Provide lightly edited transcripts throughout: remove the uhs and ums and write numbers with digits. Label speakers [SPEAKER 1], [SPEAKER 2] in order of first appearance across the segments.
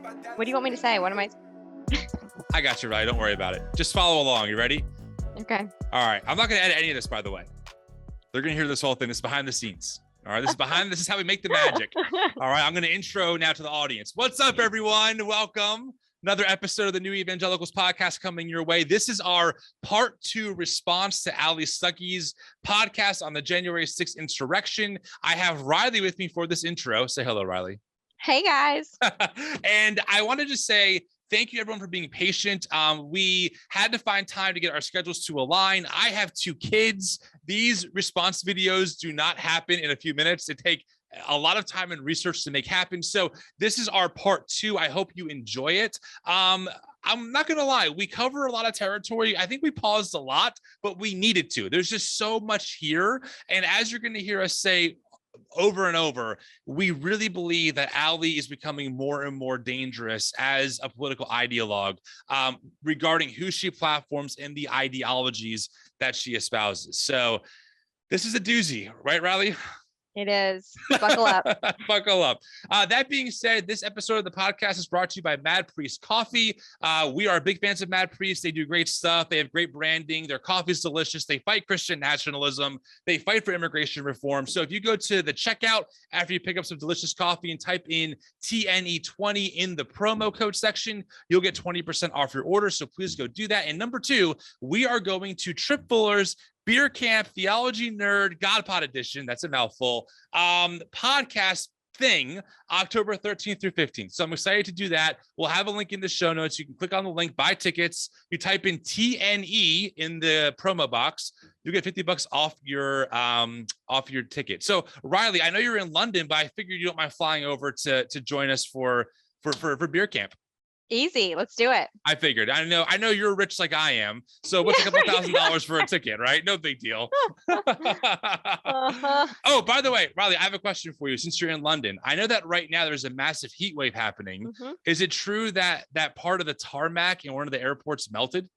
[SPEAKER 1] What do you want me to say? What am I?
[SPEAKER 2] I got you, Riley. Don't worry about it. Just follow along. You ready?
[SPEAKER 1] Okay.
[SPEAKER 2] All right. I'm not going to edit any of this, by the way. They're going to hear this whole thing. This is behind the scenes. All right. This is how we make the magic. All right. I'm going to intro now to the audience. What's up, everyone? Welcome. Another episode of the new Evangelicals podcast coming your way. This is our part 2 response to Allie Stuckey's podcast on the January 6th insurrection. I have Riley with me for this intro. Say hello, Riley.
[SPEAKER 1] Hey, guys.
[SPEAKER 2] And I wanted to say thank you, everyone, for being patient. We had to find time to get our schedules to align. I have 2 kids. These response videos do not happen in a few minutes. They take a lot of time and research to make happen. So this is our part 2. I hope you enjoy it. I'm not going to lie. We cover a lot of territory. I think we paused a lot, but we needed to. There's just so much here. And as you're going to hear us say over and over, we really believe that Allie is becoming more and more dangerous as a political ideologue regarding who she platforms and the ideologies that she espouses. So this is a doozy, right, Riley?
[SPEAKER 1] It is. Buckle up.
[SPEAKER 2] Buckle up. That being said, this episode of the podcast is brought to you by Mad Priest Coffee. We are big fans of Mad Priest. They do great stuff. They have great branding. Their coffee is delicious. They fight Christian nationalism. They fight for immigration reform. So if you go to the checkout after you pick up some delicious coffee and type in TNE20 in the promo code section, you'll get 20% off your order. So please go do that. And number 2, we are going to Trip Fuller's Beer Camp Theology Nerd God Pod Edition, that's a mouthful, podcast thing, October 13th through 15th. So I'm excited to do that. We'll have a link in the show notes. You can click on the link, buy tickets. You type in TNE in the promo box, you get $50 off your ticket. So Riley, I know you're in London, but I figured you don't mind flying over to join us for Beer Camp.
[SPEAKER 1] Easy. Let's do it.
[SPEAKER 2] I figured. I know you're rich like I am. So what's a couple $1,000s for a ticket, right? No big deal. Oh, by the way, Riley, I have a question for you since you're in London. I know that right now there's a massive heat wave happening. Mm-hmm. Is it true that part of the tarmac in one of the airports melted?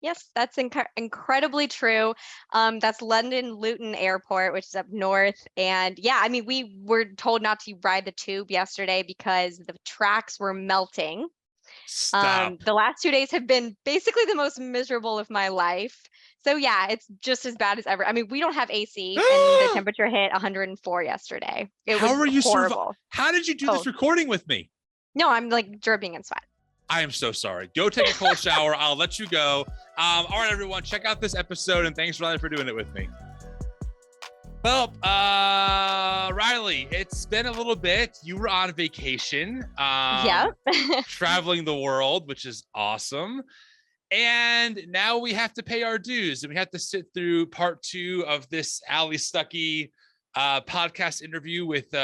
[SPEAKER 1] Yes, that's incredibly true. That's London Luton Airport, which is up north. And yeah, I mean, we were told not to ride the tube yesterday because the tracks were melting.
[SPEAKER 2] Stop.
[SPEAKER 1] The last 2 days have been basically the most miserable of my life. So yeah, it's just as bad as ever. I mean, we don't have AC and the temperature hit 104 yesterday.
[SPEAKER 2] How are you
[SPEAKER 1] horrible.
[SPEAKER 2] How did you do this recording with me?
[SPEAKER 1] No, I'm like dripping in sweat.
[SPEAKER 2] I am so sorry. Go take a cold shower. I'll let you go. All right, everyone, check out this episode, and thanks, Riley, for doing it with me. Well, Riley, it's been a little bit. You were on vacation.
[SPEAKER 1] Yeah.
[SPEAKER 2] Traveling the world, which is awesome. And now we have to pay our dues, and we have to sit through part 2 of this Allie Stuckey podcast interview with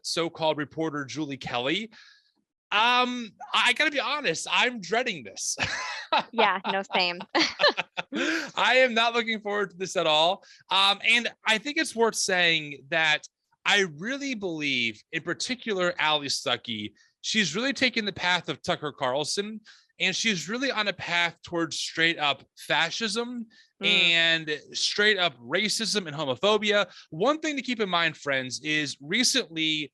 [SPEAKER 2] so-called reporter Julie Kelly. I gotta be honest, I'm dreading this.
[SPEAKER 1] Yeah, no, same.
[SPEAKER 2] I am not looking forward to this at all. And I think it's worth saying that I really believe, in particular, Allie Stuckey, she's really taken the path of Tucker Carlson, and she's really on a path towards straight up fascism and straight up racism and homophobia. One thing to keep in mind, friends, is recently,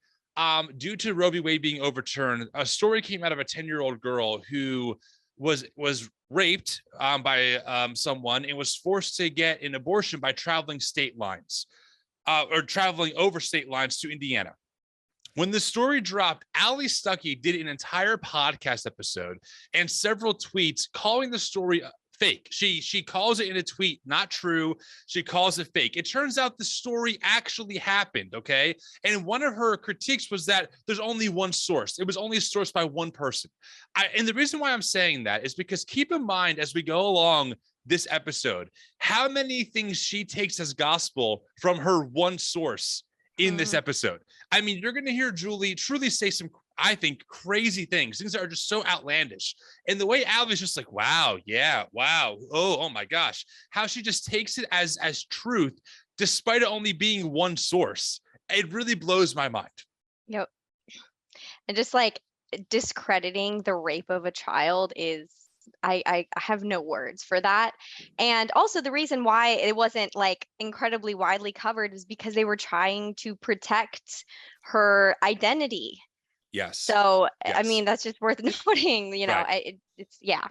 [SPEAKER 2] due to Roe v. Wade being overturned, a story came out of a 10-year-old girl who was raped by someone and was forced to get an abortion by traveling state lines or traveling over state lines to Indiana. When the story dropped, Allie Stuckey did an entire podcast episode and several tweets calling the story fake. She calls it in a tweet not true. She calls it fake. It turns out the story actually happened, okay? And one of her critiques was that there's only one source. It was only sourced by one person. And the reason why I'm saying that is because keep in mind as we go along this episode, how many things she takes as gospel from her one source in this episode. I mean, you're going to hear Julie truly say some, I think, crazy things that are just so outlandish. And the way Allie's just like, wow, yeah, wow, oh my gosh, how she just takes it as truth, despite it only being one source. It really blows my mind.
[SPEAKER 1] Yep. And just like discrediting the rape of a child is, I have no words for that. And also the reason why it wasn't like incredibly widely covered is because they were trying to protect her identity.
[SPEAKER 2] Yes.
[SPEAKER 1] So,
[SPEAKER 2] Yes.
[SPEAKER 1] I mean, that's just worth noting,
[SPEAKER 2] Right.
[SPEAKER 1] it's, yeah.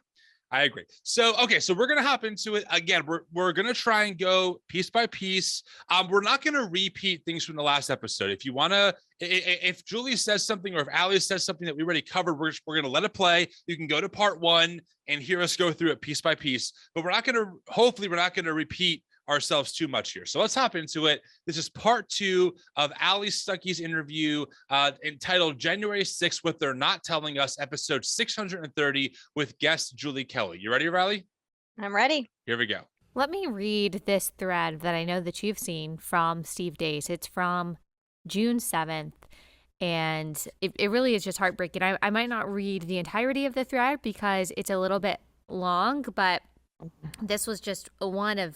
[SPEAKER 2] I agree. So, okay, so we're going to hop into it again. We're going to try and go piece by piece. We're not going to repeat things from the last episode. If you want to, if Julie says something or if Allie says something that we already covered, we're going to let it play. You can go to part 1 and hear us go through it piece by piece, but hopefully we're not going to repeat ourselves too much here. So let's hop into it. This is part 2 of Allie Stuckey's interview entitled January 6th, What They're Not Telling Us, episode 630 with guest Julie Kelly. You ready, Riley?
[SPEAKER 1] I'm ready.
[SPEAKER 2] Here we go.
[SPEAKER 3] Let me read this thread that I know that you've seen from Steve Deace. It's from June 7th. And it really is just heartbreaking. I might not read the entirety of the thread because it's a little bit long, but this was just a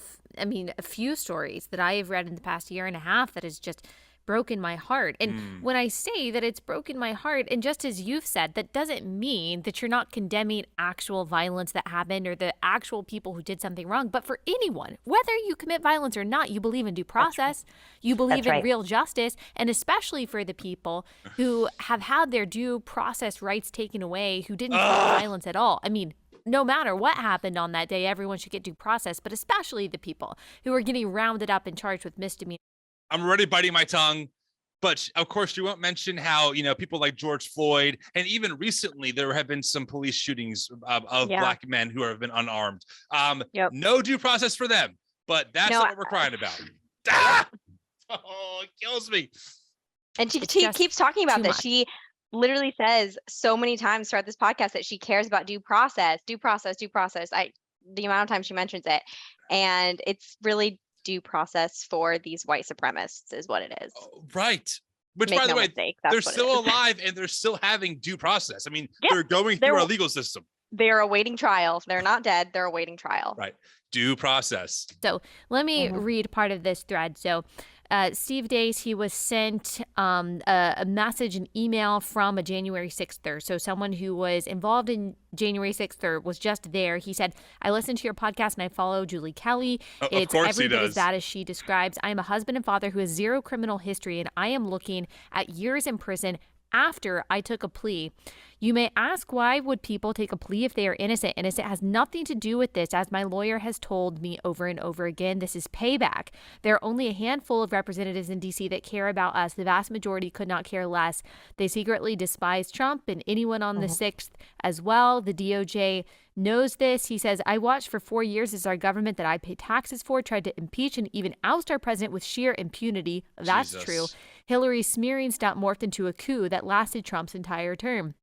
[SPEAKER 3] few stories that I have read in the past year and a half that has just broken my heart. And when I say that it's broken my heart, and just as you've said, that doesn't mean that you're not condemning actual violence that happened or the actual people who did something wrong. But for anyone, whether you commit violence or not, you believe in due process, you believe in real justice, and especially for the people who have had their due process rights taken away, who didn't commit violence at all. I mean, no matter what happened on that day, everyone should get due process, but especially the people who are getting rounded up and charged with misdemeanor.
[SPEAKER 2] I'm already biting my tongue, but of course you won't mention how, people like George Floyd, and even recently there have been some police shootings of Black men who have been unarmed. No due process for them, but that's not what we're crying about. Oh, it kills me.
[SPEAKER 1] And she keeps talking about this. She literally says so many times throughout this podcast that she cares about due process. The amount of time she mentions it, and it's really due process for these white supremacists is what it is.
[SPEAKER 2] Right. Which, by the way, they're still alive and they're still having due process. I mean, they're going through our legal system.
[SPEAKER 1] They're awaiting trial. They're not dead. They're awaiting trial.
[SPEAKER 2] Right. Due process.
[SPEAKER 3] So let me read part of this thread. So Steve Deace, he was sent a message, an email from a January 6th. So someone who was involved in January 6th or was just there. He said, I listened to your podcast and I follow Julie Kelly. It's every bit as bad as she describes. I am a husband and father who has zero criminal history, and I am looking at years in prison after I took a plea. You may ask, why would people take a plea if they are innocent? Innocent has nothing to do with this. As my lawyer has told me over and over again, this is payback. There are only a handful of representatives in D.C. that care about us. The vast majority could not care less. They secretly despise Trump and anyone on the 6th as well. The DOJ knows this. He says, I watched for 4 years as our government that I pay taxes for tried to impeach and even oust our president with sheer impunity. That's true. Hillary's smearing stunt morphed into a coup that lasted Trump's entire term.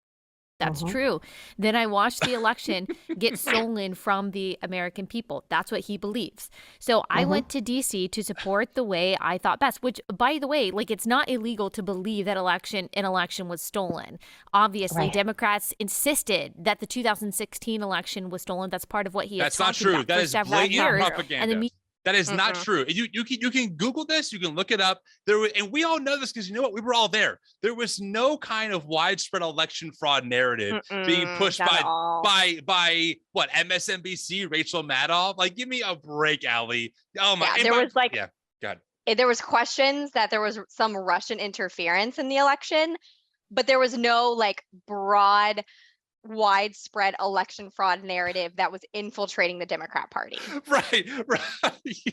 [SPEAKER 3] That's true. Then I watched the election get stolen from the American people. That's what he believes. So I went to D.C. to support the way I thought best, which, by the way, it's not illegal to believe that an election was stolen. Obviously, Democrats insisted that the 2016 election was stolen. That's part of what he has talked about.
[SPEAKER 2] That is blatant propaganda.
[SPEAKER 3] And
[SPEAKER 2] that is not true. You can Google this. You can look it up. And we all know this because you know what? We were all there. There was no kind of widespread election fraud narrative being pushed by what, MSNBC, Rachel Maddow. Like, give me a break, Allie. Oh my! God.
[SPEAKER 1] There was questions that there was some Russian interference in the election, but there was no broad, widespread election fraud narrative that was infiltrating the Democrat Party.
[SPEAKER 2] Right.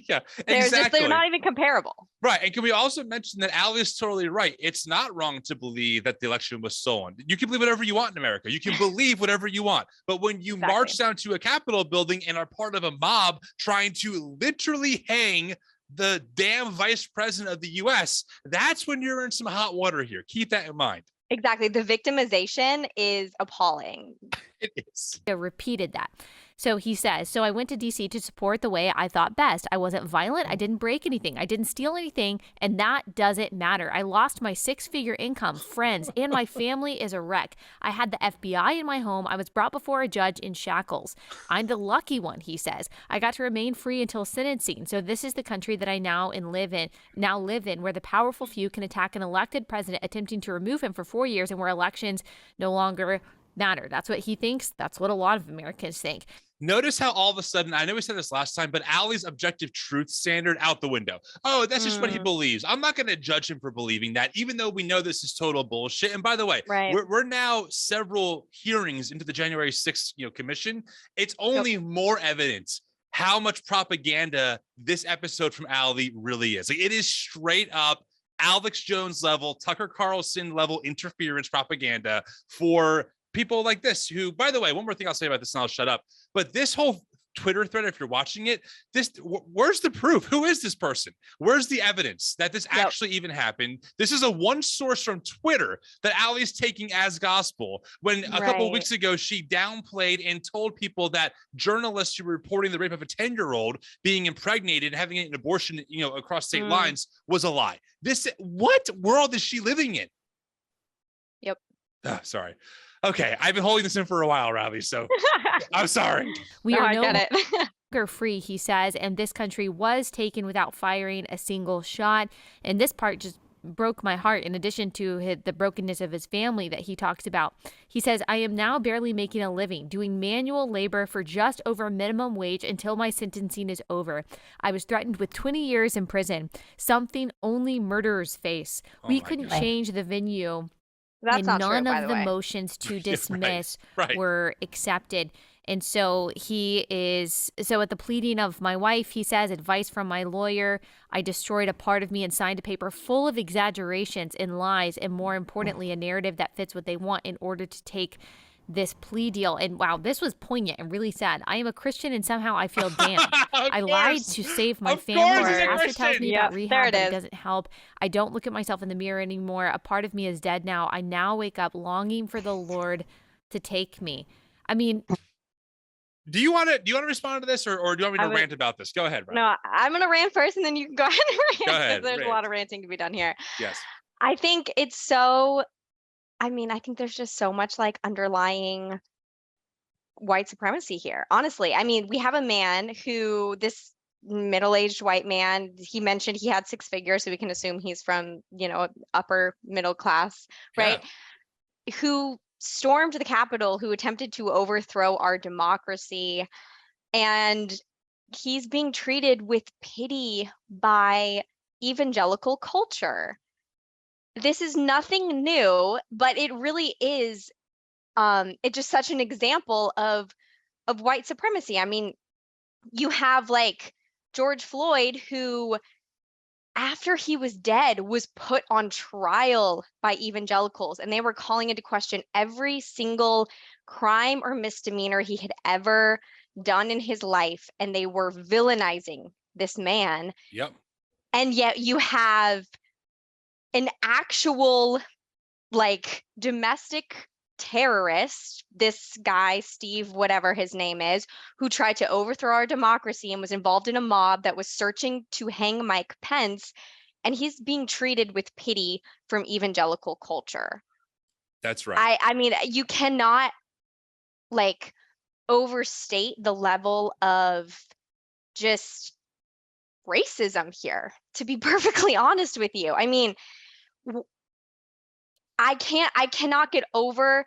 [SPEAKER 2] Yeah, exactly.
[SPEAKER 1] They're not even comparable.
[SPEAKER 2] Right. And can we also mention that Allie is totally right. It's not wrong to believe that the election was stolen. You can believe whatever you want in America. You can believe whatever you want. But when you march down to a Capitol building and are part of a mob trying to literally hang the damn vice president of the U.S., that's when you're in some hot water here. Keep that in mind.
[SPEAKER 1] Exactly. The victimization is appalling.
[SPEAKER 2] It is.
[SPEAKER 3] Repeated that. So he says, so I went to D.C. to support the way I thought best. I wasn't violent. I didn't break anything. I didn't steal anything. And that doesn't matter. I lost my 6-figure income, friends, and my family is a wreck. I had the FBI in my home. I was brought before a judge in shackles. I'm the lucky one, he says. I got to remain free until sentencing. So this is the country that I now live in, where the powerful few can attack an elected president attempting to remove him for 4 years, and where elections no longer matter. That's what he thinks. That's what a lot of Americans think.
[SPEAKER 2] Notice how all of a sudden, I know we said this last time, but Allie's objective truth standard out the window. Oh, that's just what he believes. I'm not going to judge him for believing that, even though we know this is total bullshit. And by the way, we're now several hearings into the January 6th, commission. It's only more evidence how much propaganda this episode from Allie really is. Like, it is straight up Alex Jones level, Tucker Carlson level interference propaganda for people like this, who, by the way, one more thing I'll say about this and I'll shut up. But this whole Twitter thread, if you're watching it, where's the proof? Who is this person? Where's the evidence that this actually even happened? This is a one source from Twitter that Allie's taking as gospel, when a couple of weeks ago she downplayed and told people that journalists who were reporting the rape of a 10-year-old being impregnated and having an abortion, across state lines was a lie. What world is she living in?
[SPEAKER 1] Yep.
[SPEAKER 2] Sorry. Okay, I've been holding this in for a while, Robbie, so I'm sorry.
[SPEAKER 3] We are no longer free, he says, and this country was taken without firing a single shot. And this part just broke my heart, in addition to the brokenness of his family that he talks about. He says, I am now barely making a living, doing manual labor for just over minimum wage until my sentencing is over. I was threatened with 20 years in prison, something only murderers face. We couldn't change the venue.
[SPEAKER 1] That's
[SPEAKER 3] and
[SPEAKER 1] not
[SPEAKER 3] none
[SPEAKER 1] true,
[SPEAKER 3] of the motions to dismiss were accepted. And so at the pleading of my wife, he says, advice from my lawyer, I destroyed a part of me and signed a paper full of exaggerations and lies, and more importantly, a narrative that fits what they want in order to take this plea deal. And wow, this was poignant and really sad. I am a Christian and somehow I feel damned. I lied to save my family. My pastor tells me about rehab, but it doesn't help. I don't look at myself in the mirror anymore. A part of me is dead now. I now wake up longing for the Lord to take me. I mean,
[SPEAKER 2] do you want to respond to this, or do you want me to rant about this? Go ahead, Rob.
[SPEAKER 1] No, I'm going to rant first, and then you can go ahead and rant.
[SPEAKER 2] Go ahead.
[SPEAKER 1] There's a lot of ranting to be done here.
[SPEAKER 2] Yes.
[SPEAKER 1] I think I think there's just so much like underlying white supremacy here. Honestly, I mean, we have a man who, this middle-aged white man, he mentioned he had 6 figures, so we can assume he's from, upper middle class, right? Yeah. Who stormed the Capitol, who attempted to overthrow our democracy, and he's being treated with pity by evangelical culture. This is nothing new, but it really is it's just such an example of white supremacy. I mean, you have like George Floyd, who after he was dead was put on trial by evangelicals, and they were calling into question every single crime or misdemeanor he had ever done in his life, and they were villainizing this man.
[SPEAKER 2] Yep.
[SPEAKER 1] And yet you have an actual like domestic terrorist, this guy, Steve, whatever his name is, who tried to overthrow our democracy and was involved in a mob that was searching to hang Mike Pence. And he's being treated with pity from evangelical culture.
[SPEAKER 2] That's right.
[SPEAKER 1] I mean, you cannot like overstate the level of just racism here, to be perfectly honest with you. I mean, I cannot get over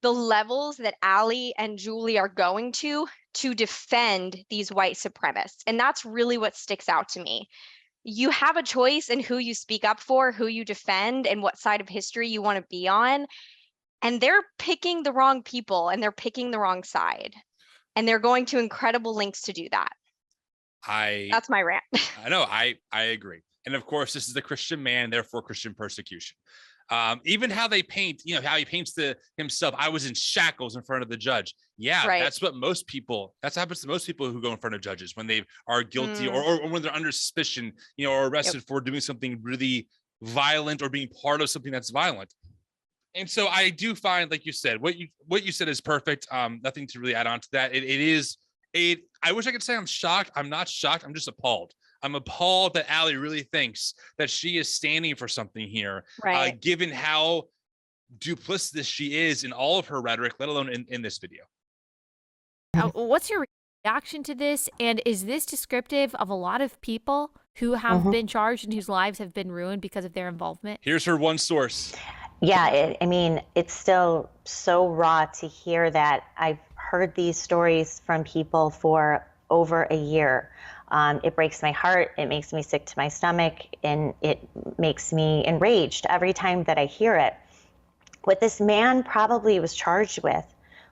[SPEAKER 1] the levels that Allie and Julie are going to defend these white supremacists. And that's really what sticks out to me. You have a choice in who you speak up for, who you defend, and what side of history you want to be on. And they're picking the wrong people, and they're picking the wrong side. And they're going to incredible lengths to do that. That's my rant.
[SPEAKER 2] I know, I agree. And of course, this is the Christian man, therefore Christian persecution. Even how they paint, how he paints himself. I was in shackles in front of the judge. Yeah, right. That's what happens to most people who go in front of judges when they are guilty or when they're under suspicion, or arrested for doing something really violent or being part of something that's violent. And so I do find, like you said, what you said is perfect. Nothing to really add on to that. I wish I could say I'm shocked. I'm not shocked. I'm just appalled. I'm appalled that Allie really thinks that she is standing for something here, right? Given how duplicitous she is in all of her rhetoric, let alone in this video.
[SPEAKER 3] What's your reaction to this? And is this descriptive of a lot of people who have been charged and whose lives have been ruined because of their involvement?
[SPEAKER 2] Here's her one source.
[SPEAKER 4] Yeah, it's still so raw to hear that. I've heard these stories from people for over a year. It breaks my heart, it makes me sick to my stomach, and it makes me enraged every time that I hear it. What this man probably was charged with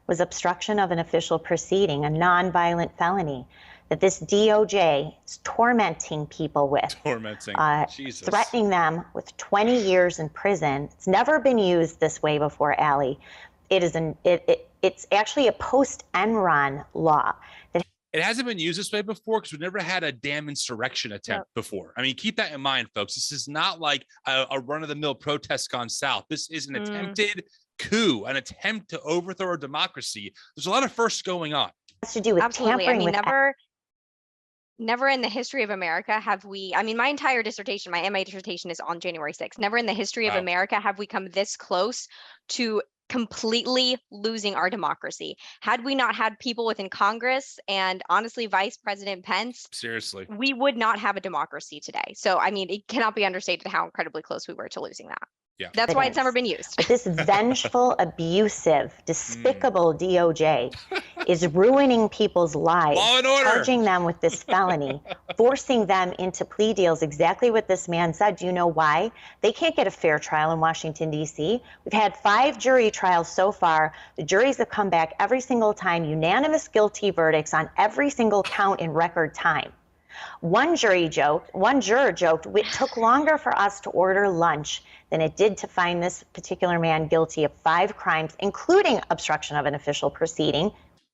[SPEAKER 4] was obstruction of an official proceeding, a nonviolent felony that this DOJ is tormenting people with.
[SPEAKER 2] Jesus.
[SPEAKER 4] Threatening them with 20 years in prison. It's never been used this way before, Allie. It's actually a post-Enron law.
[SPEAKER 2] It hasn't been used this way before because we've never had a damn insurrection attempt before. I mean, keep that in mind, folks. This is not like a run-of-the-mill protest gone south. This is an attempted coup, an attempt to overthrow our democracy. There's a lot of firsts going on.
[SPEAKER 4] It has to do with tampering with...
[SPEAKER 1] Never in the history of America have we, I mean, my entire dissertation, my MA dissertation is on January 6th. Never in the history of America have we come this close to completely losing our democracy. Had we not had people within Congress and honestly, Vice President Pence,
[SPEAKER 2] seriously,
[SPEAKER 1] we would not have a democracy today. So, I mean, it cannot be understated how incredibly close we were to losing that.
[SPEAKER 2] Yeah.
[SPEAKER 1] That's why it's never been used.
[SPEAKER 4] But this vengeful, abusive, despicable DOJ is ruining people's lives,
[SPEAKER 2] Law and order.
[SPEAKER 4] Charging them with this felony, forcing them into plea deals, exactly what this man said. Do you know why? They can't get a fair trial in Washington, D.C. We've had 5 jury trials so far. The juries have come back every single time, unanimous guilty verdicts on every single count in record time. One juror joked, it took longer for us to order lunch than it did to find this particular man guilty of 5 crimes, including obstruction of an official proceeding.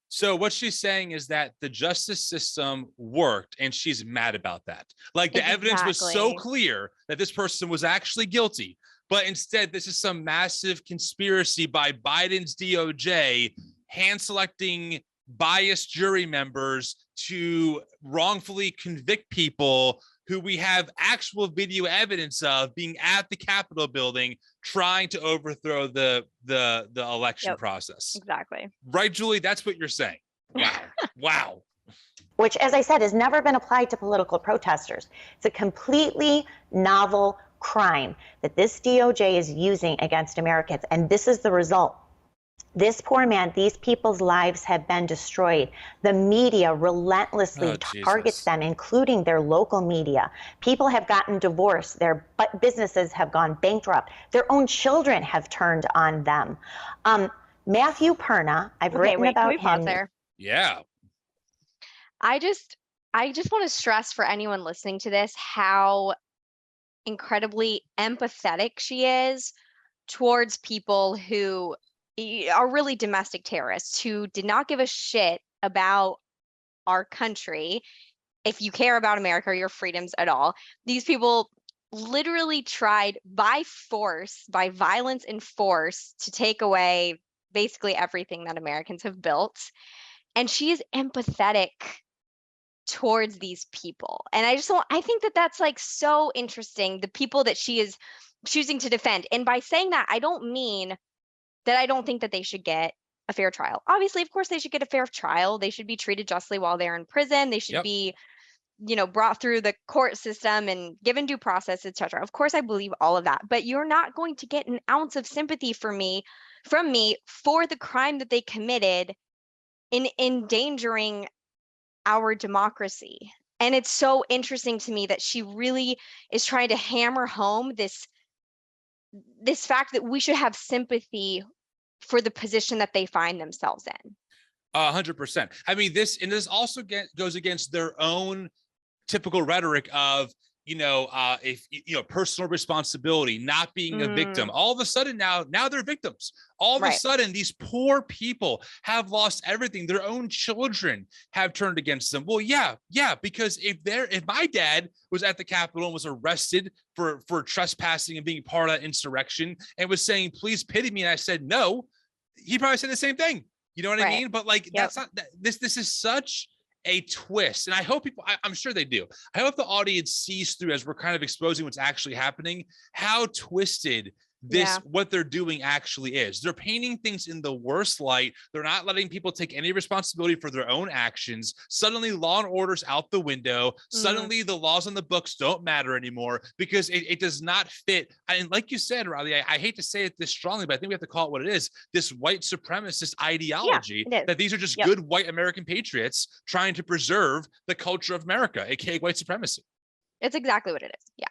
[SPEAKER 2] So what she's saying is that the justice system worked and she's mad about that. Like the evidence was so clear that this person was actually guilty, but instead this is some massive conspiracy by Biden's DOJ hand selecting biased jury members to wrongfully convict people who we have actual video evidence of being at the Capitol building trying to overthrow the election process.
[SPEAKER 1] Exactly.
[SPEAKER 2] Right, Julie? That's what you're saying. Wow. Wow.
[SPEAKER 4] Which, as I said, has never been applied to political protesters. It's a completely novel crime that this DOJ is using against Americans, and this is the result. This poor man, these people's lives have been destroyed. The media relentlessly targets them, including their local media. People have gotten divorced. Their businesses have gone bankrupt. Their own children have turned on them. Matthew Perna, I've written about him.
[SPEAKER 1] Pause there?
[SPEAKER 2] Yeah.
[SPEAKER 1] I just want to stress for anyone listening to this how incredibly empathetic she is towards people who are really domestic terrorists who did not give a shit about our country. If you care about America or your freedoms at all, these people literally tried by force, by violence and force, to take away basically everything that Americans have built. And she is empathetic towards these people. And I think that that's like so interesting, the people that she is choosing to defend. And by saying that, I don't mean that I don't think that they should get a fair trial. Obviously, of course, they should get a fair trial. They should be treated justly while they're in prison. They should be, brought through the court system and given due process, etc. Of course, I believe all of that. But you're not going to get an ounce of sympathy from me for the crime that they committed in endangering our democracy. And it's so interesting to me that she really is trying to hammer home this fact that we should have sympathy for the position that they find themselves in.
[SPEAKER 2] 100%. I mean, this also goes against their own typical rhetoric of, personal responsibility, not being a victim. All of a sudden now they're victims. All of a sudden, these poor people have lost everything. Their own children have turned against them. Well, yeah, because if my dad was at the Capitol and was arrested for trespassing and being part of that insurrection and was saying, please pity me, and I said no, he probably said the same thing. You know what I mean? But like, that's not this is such a twist. And I hope I'm sure they do. I hope the audience sees through, as we're kind of exposing what's actually happening, how twisted what they're doing actually is. They're painting things in the worst light. They're not letting people take any responsibility for their own actions. Suddenly law and order's out the window. Suddenly the laws on the books don't matter anymore because it does not fit. And like you said, Riley, I hate to say it this strongly, but I think we have to call it what it is, this white supremacist ideology that these are just good white American patriots trying to preserve the culture of America, aka white supremacy.
[SPEAKER 1] It's exactly what it is. Yeah.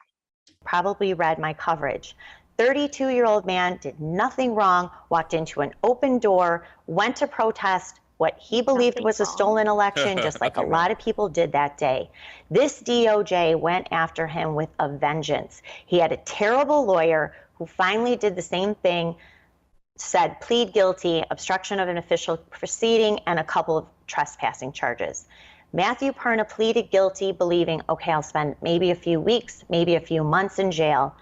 [SPEAKER 4] Probably read my coverage. 32-year-old man did nothing wrong, walked into an open door, went to protest what he believed was a stolen election, just like a lot of people did that day. This DOJ went after him with a vengeance. He had a terrible lawyer who finally did the same thing, said plead guilty, obstruction of an official proceeding, and a couple of trespassing charges. Matthew Perna pleaded guilty, believing, okay, I'll spend maybe a few weeks, maybe a few months in jail.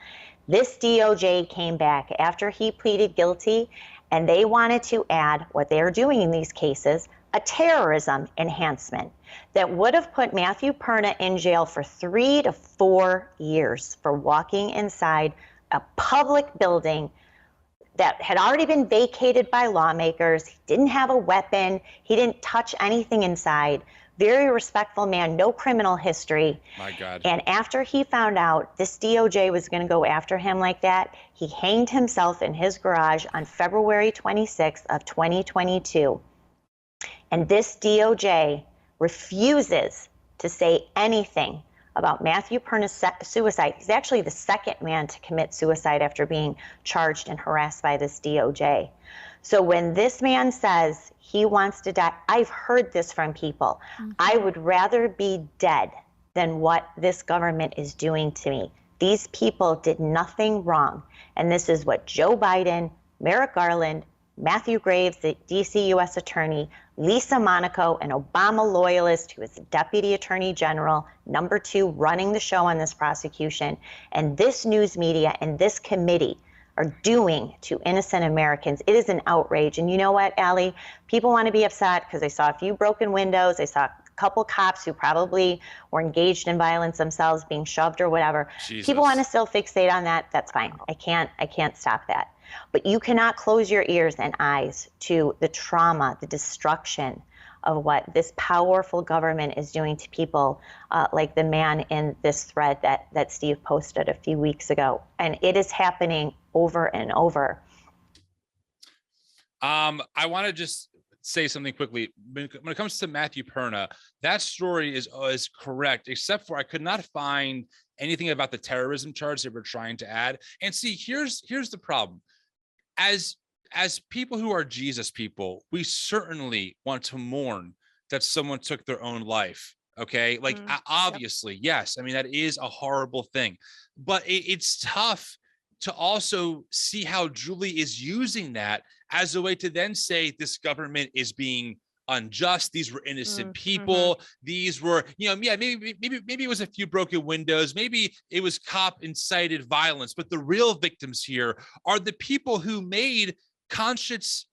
[SPEAKER 4] This DOJ came back after he pleaded guilty, and they wanted to add what they are doing in these cases, a terrorism enhancement that would have put Matthew Perna in jail for 3 to 4 years for walking inside a public building that had already been vacated by lawmakers. He didn't have a weapon. He didn't touch anything inside. Very respectful man, no criminal history.
[SPEAKER 2] My God.
[SPEAKER 4] And after he found out this DOJ was going to go after him like that, he hanged himself in his garage on February 26th of 2022. And this DOJ refuses to say anything about Matthew Perna's suicide. He's actually the second man to commit suicide after being charged and harassed by this DOJ. So when this man says he wants to die, I've heard this from people. I would rather be dead than what this government is doing to me. These people did nothing wrong. And this is what Joe Biden, Merrick Garland, Matthew Graves, the DC U.S. Attorney, Lisa Monaco, an Obama loyalist who is the Deputy Attorney General, number 2, running the show on this prosecution, and this news media and this committee are doing to innocent Americans. It is an outrage. And you know what, Allie? People want to be upset because they saw a few broken windows. They saw a couple cops who probably were engaged in violence themselves being shoved or whatever.
[SPEAKER 2] Jesus.
[SPEAKER 4] People want to still fixate on that. That's fine. I can't stop that. But you cannot close your ears and eyes to the trauma, the destruction of what this powerful government is doing to people like the man in this thread that Steve posted a few weeks ago. And it is happening over and over.
[SPEAKER 2] I want to just say something quickly. When it comes to Matthew Perna, that story is correct, except for I could not find anything about the terrorism charge they were trying to add. And see, here's the problem. As people who are Jesus people, we certainly want to mourn that someone took their own life. Okay. Like, obviously, yes. I mean, that is a horrible thing, but it's tough to also see how Julie is using that as a way to then say this government is being unjust. These were innocent people. These were, maybe it was a few broken windows. Maybe it was cop incited violence, but the real victims here are the people who made conscious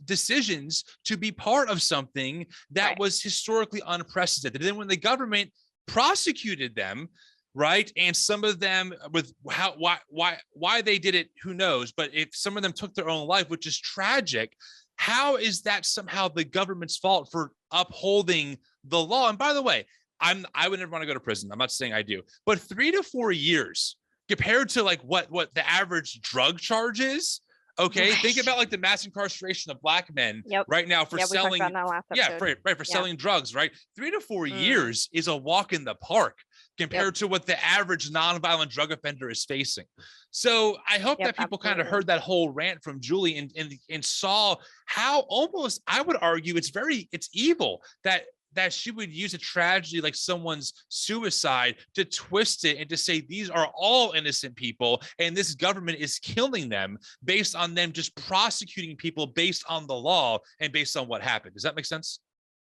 [SPEAKER 2] decisions to be part of something that was historically unprecedented. And then when the government prosecuted them, right, and some of them with why they did it, who knows? But if some of them took their own life, which is tragic, how is that somehow the government's fault for upholding the law? And by the way, I would never want to go to prison. I'm not saying I do, but 3 to 4 years compared to like what the average drug charge is. Okay, think about like the mass incarceration of Black men right now for selling. For selling drugs. Right, 3 to 4 years is a walk in the park compared to what the average nonviolent drug offender is facing. So I hope that people kind of heard that whole rant from Julie and saw how almost, I would argue, it's evil that she would use a tragedy like someone's suicide to twist it and to say these are all innocent people and this government is killing them based on them just prosecuting people based on the law and based on what happened. Does that make sense?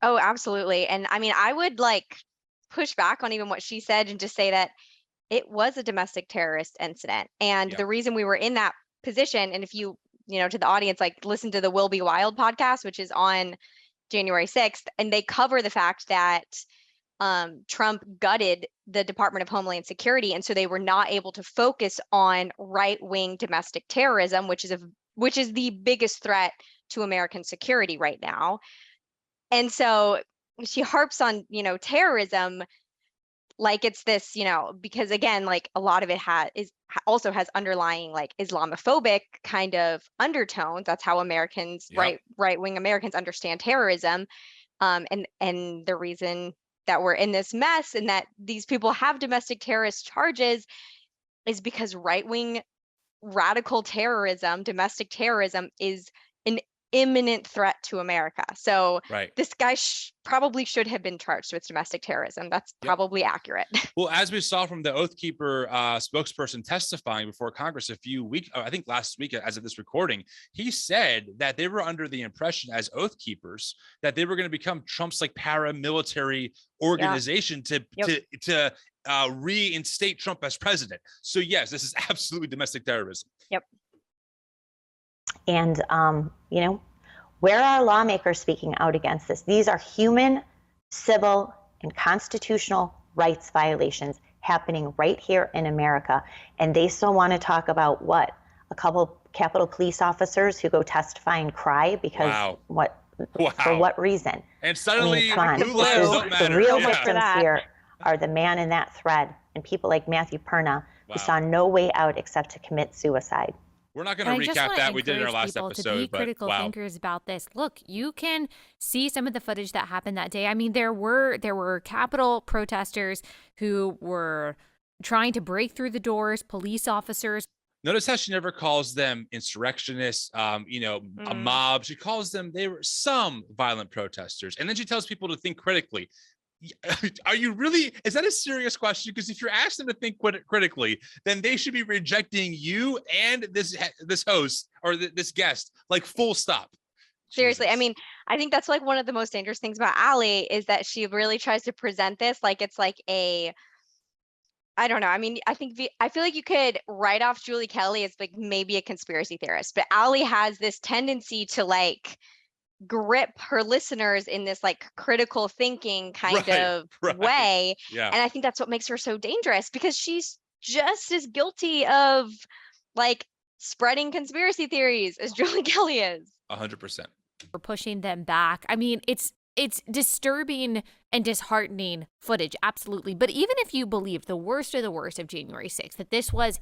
[SPEAKER 1] Oh, absolutely. And I mean, I would push back on even what she said and just say that it was a domestic terrorist incident. And the reason we were in that position, and if you to the audience, listen to the Will Be Wild podcast, which is on January 6th, and they cover the fact that Trump gutted the Department of Homeland Security, and so they were not able to focus on right-wing domestic terrorism, which is the biggest threat to American security right now. And so she harps on, terrorism like it's this, because again, like a lot of it also has underlying like Islamophobic kind of undertones. That's how Americans, right-wing Americans understand terrorism. And the reason that we're in this mess and that these people have domestic terrorist charges is because right-wing radical terrorism, domestic terrorism, is an imminent threat to America. So this guy probably should have been charged with domestic terrorism. That's probably accurate.
[SPEAKER 2] Well, as we saw from the Oath Keeper spokesperson testifying before Congress a few weeks, I think last week, as of this recording, he said that they were under the impression as Oath Keepers that they were going to become Trump's like paramilitary organization to reinstate Trump as president. So yes, this is absolutely domestic terrorism.
[SPEAKER 1] Yep.
[SPEAKER 4] And, where are lawmakers speaking out against this? These are human, civil, and constitutional rights violations happening right here in America. And they still want to talk about what? A couple Capitol Police officers who go testify and cry because for what reason?
[SPEAKER 2] And suddenly,
[SPEAKER 4] come on.
[SPEAKER 2] blue lives don't matter.
[SPEAKER 4] The real victims here are the man in that thread and people like Matthew Perna who saw no way out except to commit suicide.
[SPEAKER 2] We're not going to recap that. We did in our last episode.
[SPEAKER 3] To be critical thinkers about this. Look, you can see some of the footage that happened that day. I mean, there were Capitol protesters who were trying to break through the doors, police officers.
[SPEAKER 2] Notice how she never calls them insurrectionists, a mob. She calls them, they were some violent protesters. And then she tells people to think critically. Are you really, is that a serious question? Because if you're asking them to think critically, then they should be rejecting you and this host or this guest, like full stop.
[SPEAKER 1] Seriously.
[SPEAKER 2] Jesus.
[SPEAKER 1] I mean, I think that's like one of the most dangerous things about Allie is that she really tries to present this like it's like I don't know. I mean, I feel like you could write off Julie Kelly as like maybe a conspiracy theorist, but Allie has this tendency to like grip her listeners in this like critical thinking kind of way.
[SPEAKER 2] Yeah.
[SPEAKER 1] And I think that's what makes her so dangerous because she's just as guilty of like spreading conspiracy theories as Julie Kelly is.
[SPEAKER 2] 100%.
[SPEAKER 3] We're pushing them back. I mean, it's disturbing and disheartening footage, absolutely. But even if you believe the worst of the worst of January 6th, that this was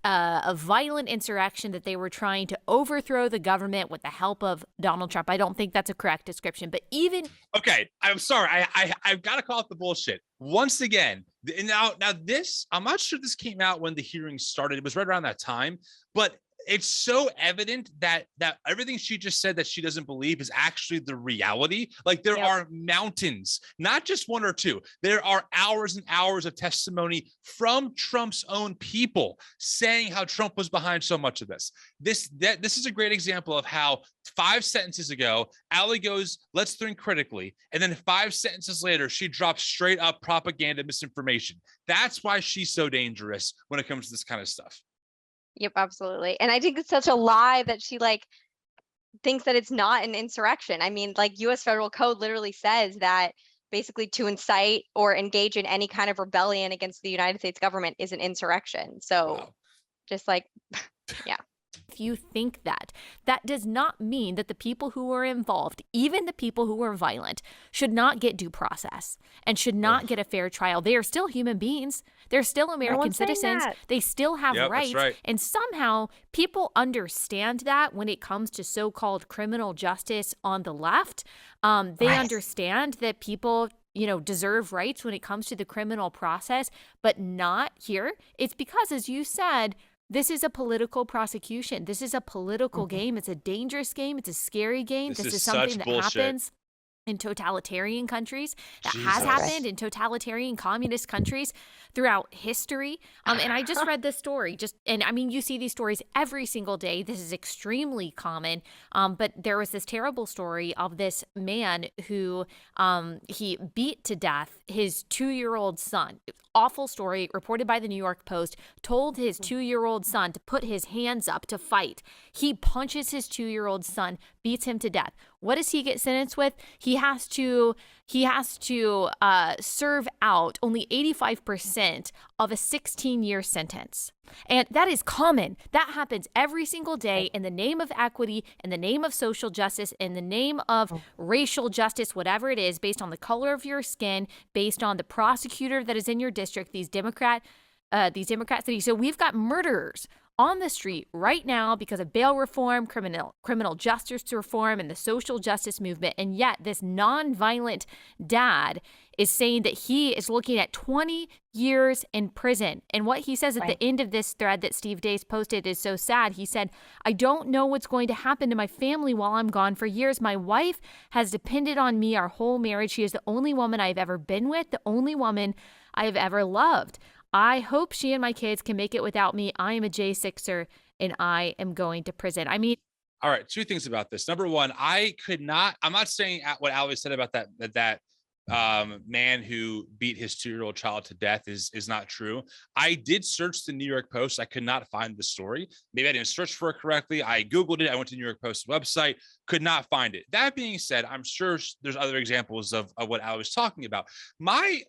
[SPEAKER 3] a violent insurrection, that they were trying to overthrow the government with the help of Donald Trump, I don't think that's a correct description. But even
[SPEAKER 2] okay, I'm sorry, I've got to call it the bullshit once again. Now this, I'm not sure this came out when the hearing started. It was right around that time, but it's so evident that everything she just said that she doesn't believe is actually the reality. Like there are mountains, not just one or two. There are hours and hours of testimony from Trump's own people saying how Trump was behind so much of this. This is a great example of how 5 sentences ago, Allie goes, let's think critically. And then 5 sentences later, she drops straight up propaganda misinformation. That's why she's so dangerous when it comes to this kind of stuff.
[SPEAKER 1] Yep, absolutely. And I think it's such a lie that she like thinks that it's not an insurrection. I mean, like US federal code literally says that basically to incite or engage in any kind of rebellion against the United States government is an insurrection. So just like, yeah.
[SPEAKER 3] If you think that does not mean that the people who are involved, even the people who are violent, should not get due process and should not get a fair trial. They are still human beings. They're still American citizens. They still have rights. That's right. And somehow people understand that when it comes to so-called criminal justice on the left. They understand that people deserve rights when it comes to the criminal process, but not here. It's because, as you said, this is a political prosecution. This is a political game. It's a dangerous game. It's a scary game. This is something that happens in totalitarian countries, that has happened in totalitarian communist countries throughout history. And I just read this story, and I mean, you see these stories every single day. This is extremely common. But there was this terrible story of this man who he beat to death his 2-year-old son. awful story reported by the New York Post, told his 2-year-old son to put his hands up to fight. He punches his 2-year-old son, beats him to death. What does he get sentenced with? He has to serve out only 85% of a 16-year sentence. And that is common. That happens every single day in the name of equity, in the name of social justice, in the name of racial justice, whatever it is, based on the color of your skin, based on the prosecutor that is in your district, these Democrat cities. So we've got murderers on the street right now because of bail reform, criminal justice reform, and the social justice movement. And yet this nonviolent dad is saying that he is looking at 20 years in prison. And what he says at the end of this thread that Steve Deace posted is so sad. He said, "I don't know what's going to happen to my family while I'm gone for years. My wife has depended on me our whole marriage. She is the only woman I've ever been with, the only woman I have ever loved. I hope she and my kids can make it without me. I am a J6er and I am going to prison." I mean,
[SPEAKER 2] all right, 2 things about this. Number one, I'm not saying what Allie said about that man who beat his 2-year-old child to death is not true. I did search the New York Post. I could not find the story. Maybe I didn't search for it correctly. I Googled it. I went to the New York Post website, could not find it. That being said, I'm sure there's other examples of what I was talking about. My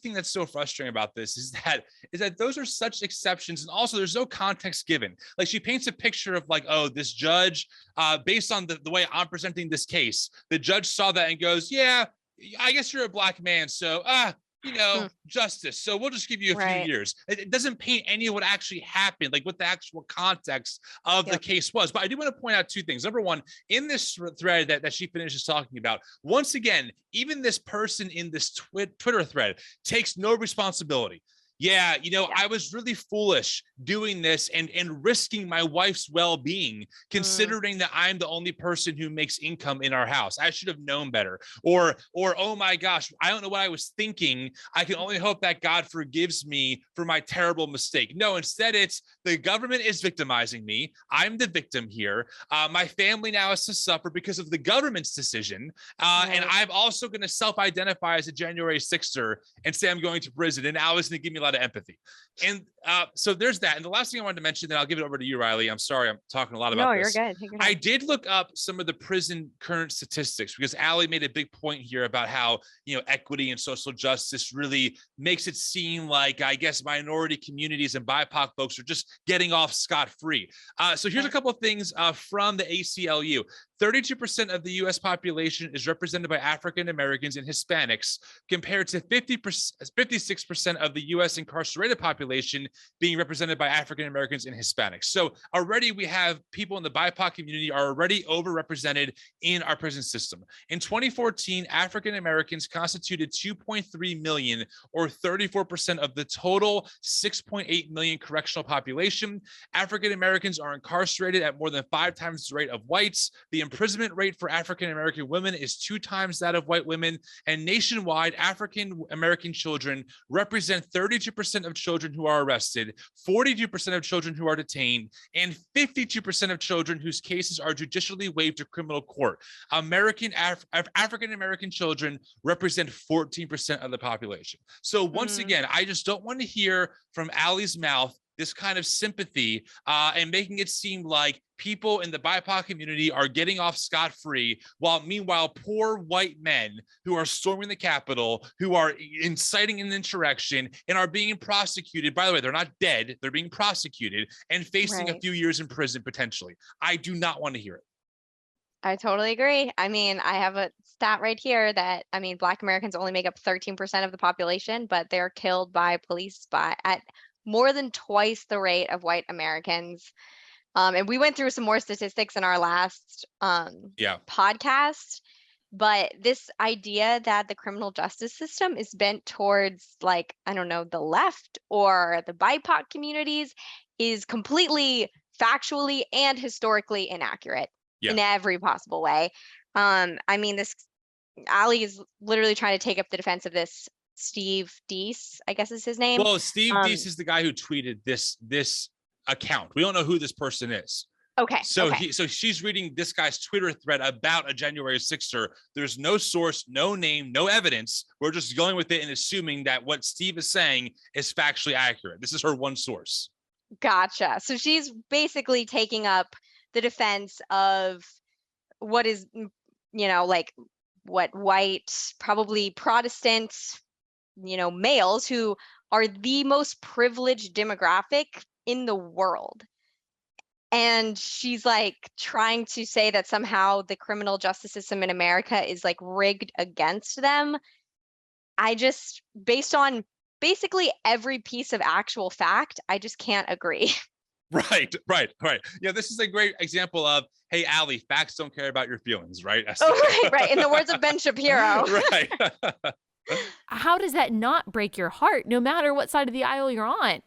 [SPEAKER 2] thing that's so frustrating about this is that those are such exceptions. And also there's no context given. Like, she paints a picture of like, oh, this judge, based on the way I'm presenting this case, the judge saw that and goes, yeah, I guess you're a black man, so justice. So we'll just give you a few years. It doesn't paint any of what actually happened, like what the actual context of the case was. But I do want to point out 2 things. Number one, in this thread that she finishes talking about, once again, even this person in this Twitter thread takes no responsibility. Yeah, I was really foolish doing this and risking my wife's well-being, considering that I'm the only person who makes income in our house. I should have known better. Or, oh my gosh, I don't know what I was thinking. I can only hope that God forgives me for my terrible mistake. No, instead it's the government is victimizing me. I'm the victim here. My family now has to suffer because of the government's decision. And I'm also going to self-identify as a January 6er and say I'm going to prison. And Al is going to give me a lot of empathy. And so there's that. And the last thing I wanted to mention, then I'll give it over to you, Riley. I'm sorry, I'm talking a lot about this.
[SPEAKER 1] You're good.
[SPEAKER 2] I did look up some of the prison current statistics because Allie made a big point here about how, equity and social justice really makes it seem like, I guess, minority communities and BIPOC folks are just getting off scot-free. So here's a couple of things from the ACLU. 32% of the U.S. population is represented by African Americans and Hispanics, compared to 56% of the U.S. incarcerated population being represented by African Americans and Hispanics. So already we have people in the BIPOC community are already overrepresented in our prison system. In 2014, African Americans constituted 2.3 million, or 34% of the total 6.8 million correctional population. African Americans are incarcerated at more than 5 times the rate of whites. The imprisonment rate for African American women is 2 times that of white women. And nationwide, African American children represent 32% of children who are arrested, 42% of children who are detained, and 52% of children whose cases are judicially waived to criminal court. African American children represent 14% of the population. So once again, I just don't want to hear from Allie's mouth this kind of sympathy and making it seem like people in the BIPOC community are getting off scot-free, while meanwhile poor white men who are storming the Capitol, who are inciting an insurrection and are being prosecuted. By the way, they're not dead, they're being prosecuted and facing a few years in prison potentially. I do not want to hear it.
[SPEAKER 1] I totally agree. I mean, I have a stat right here that, Black Americans only make up 13% of the population, but they're killed by police at more than twice the rate of white Americans. And we went through some more statistics in our last podcast, but this idea that the criminal justice system is bent towards, the left or the BIPOC communities is completely factually and historically inaccurate in every possible way. This Allie is literally trying to take up the defense of this Steve Deace, I guess is his name.
[SPEAKER 2] Well, Steve Deace is the guy who tweeted this account. We don't know who this person is.
[SPEAKER 1] Okay.
[SPEAKER 2] So
[SPEAKER 1] okay.
[SPEAKER 2] so she's reading this guy's Twitter thread about a January 6er. There's no source, no name, no evidence. We're just going with it and assuming that what Steve is saying is factually accurate. This is her one source.
[SPEAKER 1] Gotcha. So she's basically taking up the defense of what is, like what white, probably Protestant, males who are the most privileged demographic in the world. And she's like trying to say that somehow the criminal justice system in America is like rigged against them. I just, based on basically every piece of actual fact, I just can't agree.
[SPEAKER 2] Right. Yeah, this is a great example of, hey, Allie, facts don't care about your feelings, right?
[SPEAKER 1] Right. In the words of Ben Shapiro.
[SPEAKER 2] Right.
[SPEAKER 3] How does that not break your heart, no matter what side of the aisle you're on?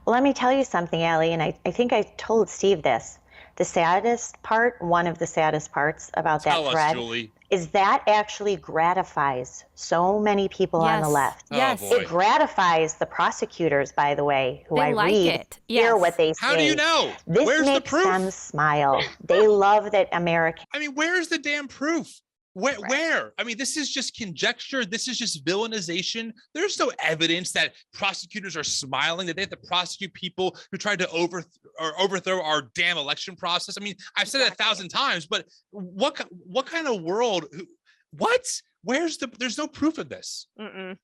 [SPEAKER 4] Well, let me tell you something, Allie, and I think I told Steve this. The saddest part, one of the saddest parts about that
[SPEAKER 2] Tell us,
[SPEAKER 4] thread,
[SPEAKER 2] Julie.
[SPEAKER 4] is that actually gratifies so many people on the left.
[SPEAKER 3] Yes.
[SPEAKER 2] Oh, boy.
[SPEAKER 4] It gratifies the prosecutors, by the way, who
[SPEAKER 3] They
[SPEAKER 4] I
[SPEAKER 3] like
[SPEAKER 4] read,
[SPEAKER 3] it.
[SPEAKER 4] hear
[SPEAKER 3] Yes.
[SPEAKER 4] what they say.
[SPEAKER 2] How do you know?
[SPEAKER 4] This
[SPEAKER 2] Where's the
[SPEAKER 4] makes
[SPEAKER 2] proof?
[SPEAKER 4] them smile. They love that American.
[SPEAKER 2] I mean, where's the damn proof? Where? I mean, this is just conjecture. This is just villainization. There's no evidence that prosecutors are smiling, that they have to prosecute people who tried to overthrow our damn election process. I mean, I've said it 1,000 times, but what kind of world? What? There's no proof of this.
[SPEAKER 1] Mm-mm.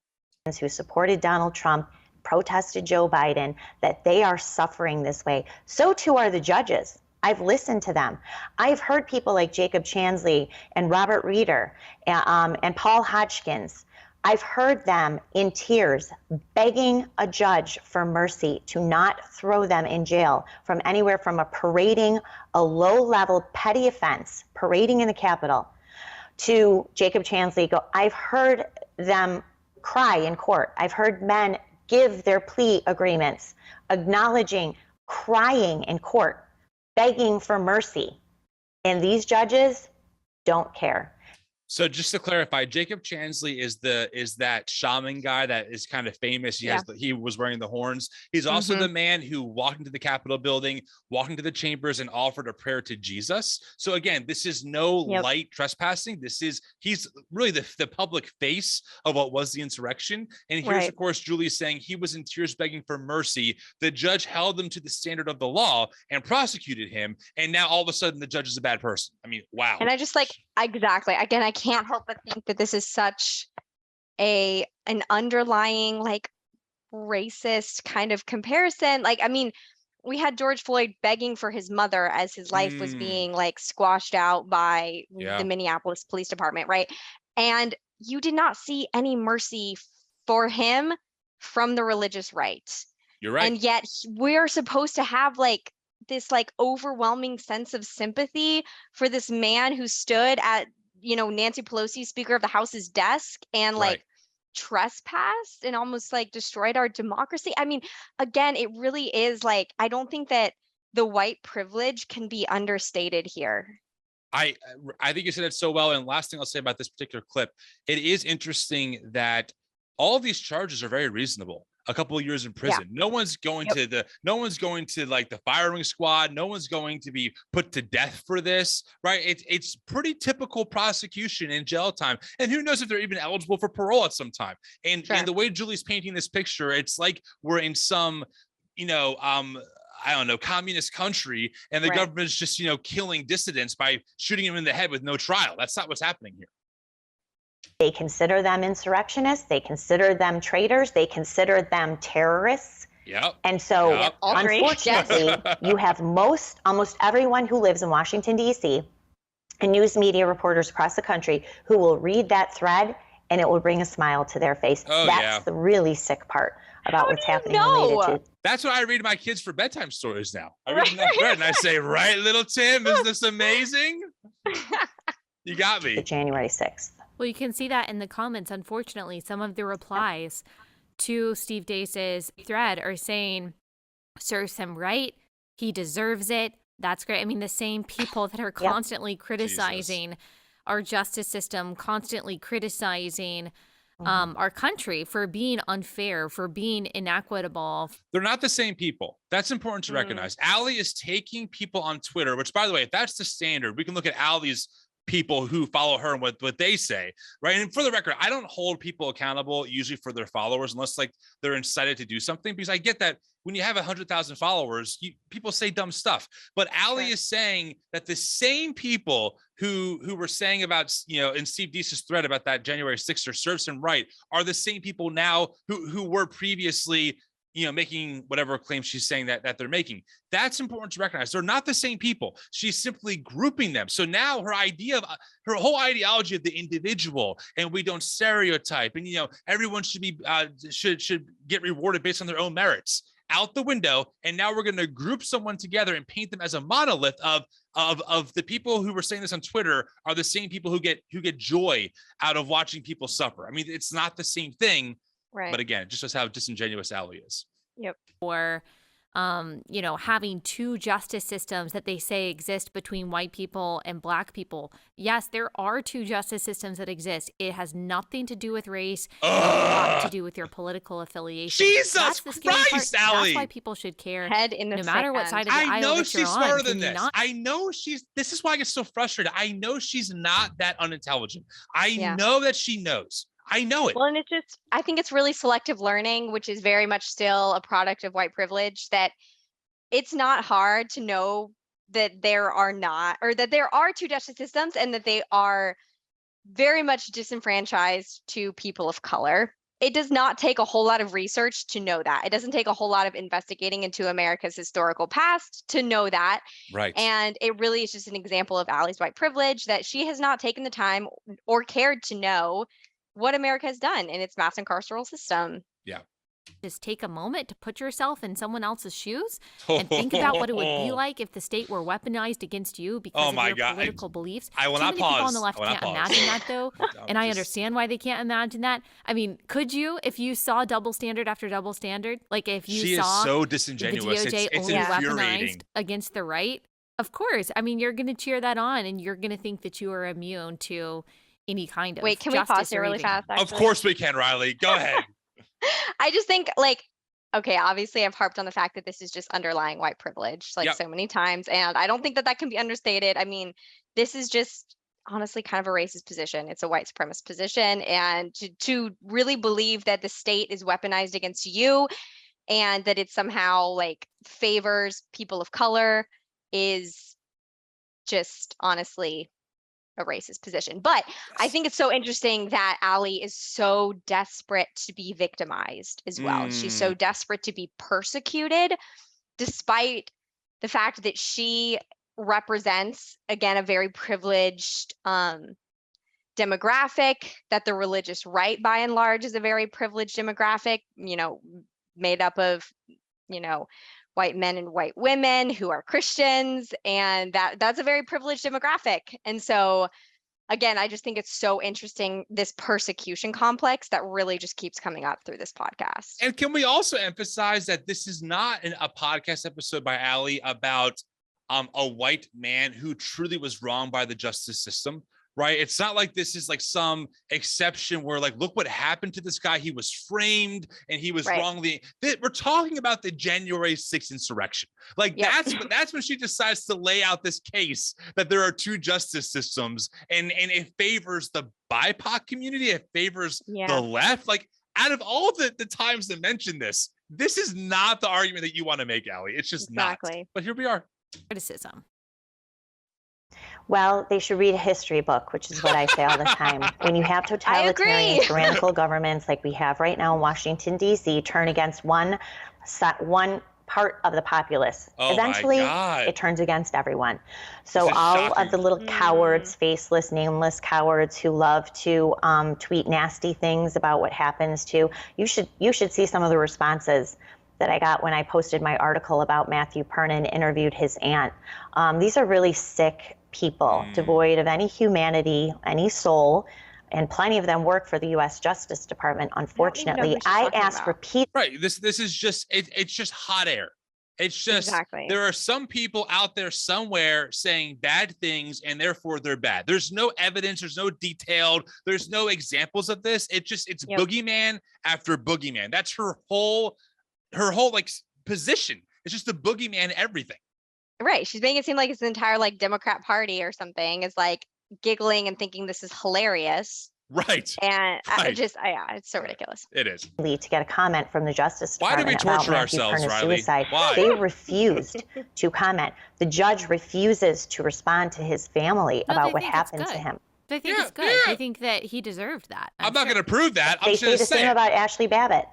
[SPEAKER 4] Who supported Donald Trump, protested Joe Biden, that they are suffering this way. So too are the judges. I've listened to them. I've heard people like Jacob Chansley and Robert Reeder and Paul Hodgkins. I've heard them in tears begging a judge for mercy to not throw them in jail from anywhere from parading a low-level petty offense, parading in the Capitol, to Jacob Chansley go. I've heard them cry in court. I've heard men give their plea agreements, acknowledging, crying in court, begging for mercy. And these judges don't care.
[SPEAKER 2] So just to clarify, Jacob Chansley is that shaman guy that is kind of famous. He was wearing the horns. He's also the man who walked into the Capitol building, walked into the chambers, and offered a prayer to Jesus. So again, this is no light trespassing. He's really the public face of what was the insurrection. And here's of course Julie saying he was in tears begging for mercy. The judge held him to the standard of the law and prosecuted him. And now all of a sudden the judge is a bad person. I mean, wow.
[SPEAKER 1] And I just exactly. Again, I can't help but think that this is such an underlying racist kind of comparison. I mean, we had George Floyd begging for his mother as his life was being squashed out by the Minneapolis Police Department, right? And you did not see any mercy for him from the religious right.
[SPEAKER 2] You're right.
[SPEAKER 1] And yet we're supposed to have this overwhelming sense of sympathy for this man who stood at Nancy Pelosi, Speaker of the House's desk, and trespassed and almost destroyed our democracy. I mean, again, it really is I don't think that the white privilege can be understated here.
[SPEAKER 2] I think you said it so well. And last thing I'll say about this particular clip, it is interesting that all of these charges are very reasonable. A couple of years in prison. No one's going to the firing squad. No one's going to be put to death for this, right? It's pretty typical prosecution and jail time. And who knows if they're even eligible for parole at some time. And the way Julie's painting this picture, it's like we're in some, I don't know, communist country, and the government's just, killing dissidents by shooting them in the head with no trial. That's not what's happening here.
[SPEAKER 4] They consider them insurrectionists. They consider them traitors. They consider them terrorists.
[SPEAKER 2] Yep.
[SPEAKER 4] And so, unfortunately, you have almost everyone who lives in Washington, D.C., and news media reporters across the country who will read that thread, and it will bring a smile to their face. That's the really sick part about what's happening related to.
[SPEAKER 2] That's what I read my kids for bedtime stories now. I read them that thread, and I say, right, little Tim, isn't this amazing? You got me.
[SPEAKER 4] January 6th.
[SPEAKER 3] Well, you can see that in the comments. Unfortunately, some of the replies to Steve Deace's thread are saying, serves him right. He deserves it. That's great. I mean, the same people that are constantly criticizing our justice system, constantly criticizing our country, for being unfair, for being inequitable.
[SPEAKER 2] They're not the same people. That's important to recognize. Allie is taking people on Twitter, which, by the way, if that's the standard, we can look at Allie's people who follow her and what they say, right? And for the record, I don't hold people accountable usually for their followers unless like they're incited to do something, because I get that when you have 100,000 followers, people say dumb stuff. But Allie is saying that the same people who were saying about, in Steve Deese's thread about that January 6th or serves him right are the same people now who were previously making whatever claims she's saying that they're making. That's important to recognize. They're not the same people. She's simply grouping them. So now her whole ideology of the individual, and we don't stereotype, and everyone should be should get rewarded based on their own merits, out the window. And now we're going to group someone together and paint them as a monolith of the people who were saying this on Twitter are the same people who get joy out of watching people suffer. I mean, it's not the same thing. Right. But again, just shows how disingenuous Allie is.
[SPEAKER 1] Yep.
[SPEAKER 3] Or, having two justice systems that they say exist between white people and black people. Yes, there are two justice systems that exist. It has nothing to do with race, a lot to do with your political affiliation.
[SPEAKER 2] Jesus Christ, Allie!
[SPEAKER 3] That's why people should care.
[SPEAKER 1] Head in the
[SPEAKER 3] no matter what side of the
[SPEAKER 2] I
[SPEAKER 3] aisle
[SPEAKER 2] know
[SPEAKER 3] that
[SPEAKER 2] she's
[SPEAKER 3] you're
[SPEAKER 2] smarter
[SPEAKER 3] on.
[SPEAKER 2] than this. I know this is why I get so frustrated. I know she's not that unintelligent. I know that she knows. I know it.
[SPEAKER 1] Well, and I think it's really selective learning, which is very much still a product of white privilege, that it's not hard to know that there are two justice systems and that they are very much disenfranchised to people of color. It does not take a whole lot of research to know that. It doesn't take a whole lot of investigating into America's historical past to know that.
[SPEAKER 2] Right.
[SPEAKER 1] And it really is just an example of Allie's white privilege, that she has not taken the time or cared to know what America has done in its mass incarceral system.
[SPEAKER 2] Yeah.
[SPEAKER 3] Just take a moment to put yourself in someone else's shoes and think about what it would be like if the state were weaponized against you because of your political beliefs.
[SPEAKER 2] I will not
[SPEAKER 3] pause. People on the left can't imagine that, though, and I understand why they can't imagine that. I mean, could you, if you saw double standard after double standard, like if you saw
[SPEAKER 2] is so disingenuous.
[SPEAKER 3] the DOJ
[SPEAKER 2] it's
[SPEAKER 3] only
[SPEAKER 2] infuriating.
[SPEAKER 3] weaponized against the right? Of course. I mean, you're going to cheer that on, and you're going to think that you are immune to any kind of
[SPEAKER 1] can we pause here really fast? Actually?
[SPEAKER 2] Of course we can, Riley. Go ahead.
[SPEAKER 1] I just think, obviously I've harped on the fact that this is just underlying white privilege, so many times, and I don't think that can be understated. I mean, this is just honestly kind of a racist position. It's a white supremacist position, and to really believe that the state is weaponized against you and that it somehow favors people of color is just honestly a racist position. But I think it's so interesting that Allie is so desperate to be victimized as well. She's so desperate to be persecuted, despite the fact that she represents, again, a very privileged demographic, that the religious right, by and large, is a very privileged demographic, made up of, white men and white women who are Christians, and that's a very privileged demographic. And so, again, I just think it's so interesting, this persecution complex that really just keeps coming up through this podcast.
[SPEAKER 2] And can we also emphasize that this is not a podcast episode by Allie about a white man who truly was wronged by the justice system, right? It's not like this is some exception where look what happened to this guy. He was framed and he was wrongly. We're talking about the January 6th insurrection. That's when she decides to lay out this case that there are two justice systems, and it favors the BIPOC community. It favors the left. Out of all the times to mention this is not the argument that you want to make, Allie. It's just not. But here we are.
[SPEAKER 3] Criticism.
[SPEAKER 4] Well, they should read a history book, which is what I say all the time. When you have totalitarian, tyrannical governments like we have right now in Washington, D.C., turn against one part of the populace, eventually it turns against everyone. So all of the little cowards, faceless, nameless cowards who love to tweet nasty things about what happens to you should see some of the responses that I got when I posted my article about Matthew Pernin interviewed his aunt. These are really sick people, devoid of any humanity, any soul, and plenty of them work for the U.S. Justice Department. Unfortunately, I asked repeatedly.
[SPEAKER 2] Right. This is just it's just hot air. It's just
[SPEAKER 1] Exactly.
[SPEAKER 2] there are some people out there somewhere saying bad things and therefore they're bad. There's no evidence, there's no detailed, there's no examples of this. It's
[SPEAKER 1] Yep.
[SPEAKER 2] boogeyman after boogeyman. That's her whole like position. It's just the boogeyman everything.
[SPEAKER 1] Right. She's making it seem like it's an entire like Democrat Party or something is like giggling and thinking this is hilarious.
[SPEAKER 2] Right.
[SPEAKER 1] And
[SPEAKER 2] Right.
[SPEAKER 1] it's so ridiculous.
[SPEAKER 2] It is.
[SPEAKER 4] To get a comment from the Justice
[SPEAKER 2] Why do we
[SPEAKER 4] Department about
[SPEAKER 2] torture
[SPEAKER 4] Matthew
[SPEAKER 2] ourselves,
[SPEAKER 4] Perna's
[SPEAKER 2] Riley?
[SPEAKER 4] suicide.
[SPEAKER 2] Why?
[SPEAKER 4] They refused to comment. The judge refuses to respond to his family
[SPEAKER 3] No,
[SPEAKER 4] about
[SPEAKER 3] they
[SPEAKER 4] what
[SPEAKER 3] think it's
[SPEAKER 4] happened to
[SPEAKER 3] good.
[SPEAKER 4] him.
[SPEAKER 3] They think
[SPEAKER 2] Yeah,
[SPEAKER 3] it's good.
[SPEAKER 2] yeah.
[SPEAKER 3] They think that he deserved that.
[SPEAKER 2] I'm not going to prove that. I'm
[SPEAKER 4] They
[SPEAKER 2] just
[SPEAKER 4] say
[SPEAKER 2] going
[SPEAKER 4] the
[SPEAKER 2] to say
[SPEAKER 4] same
[SPEAKER 2] it.
[SPEAKER 4] about Ashley Babbitt.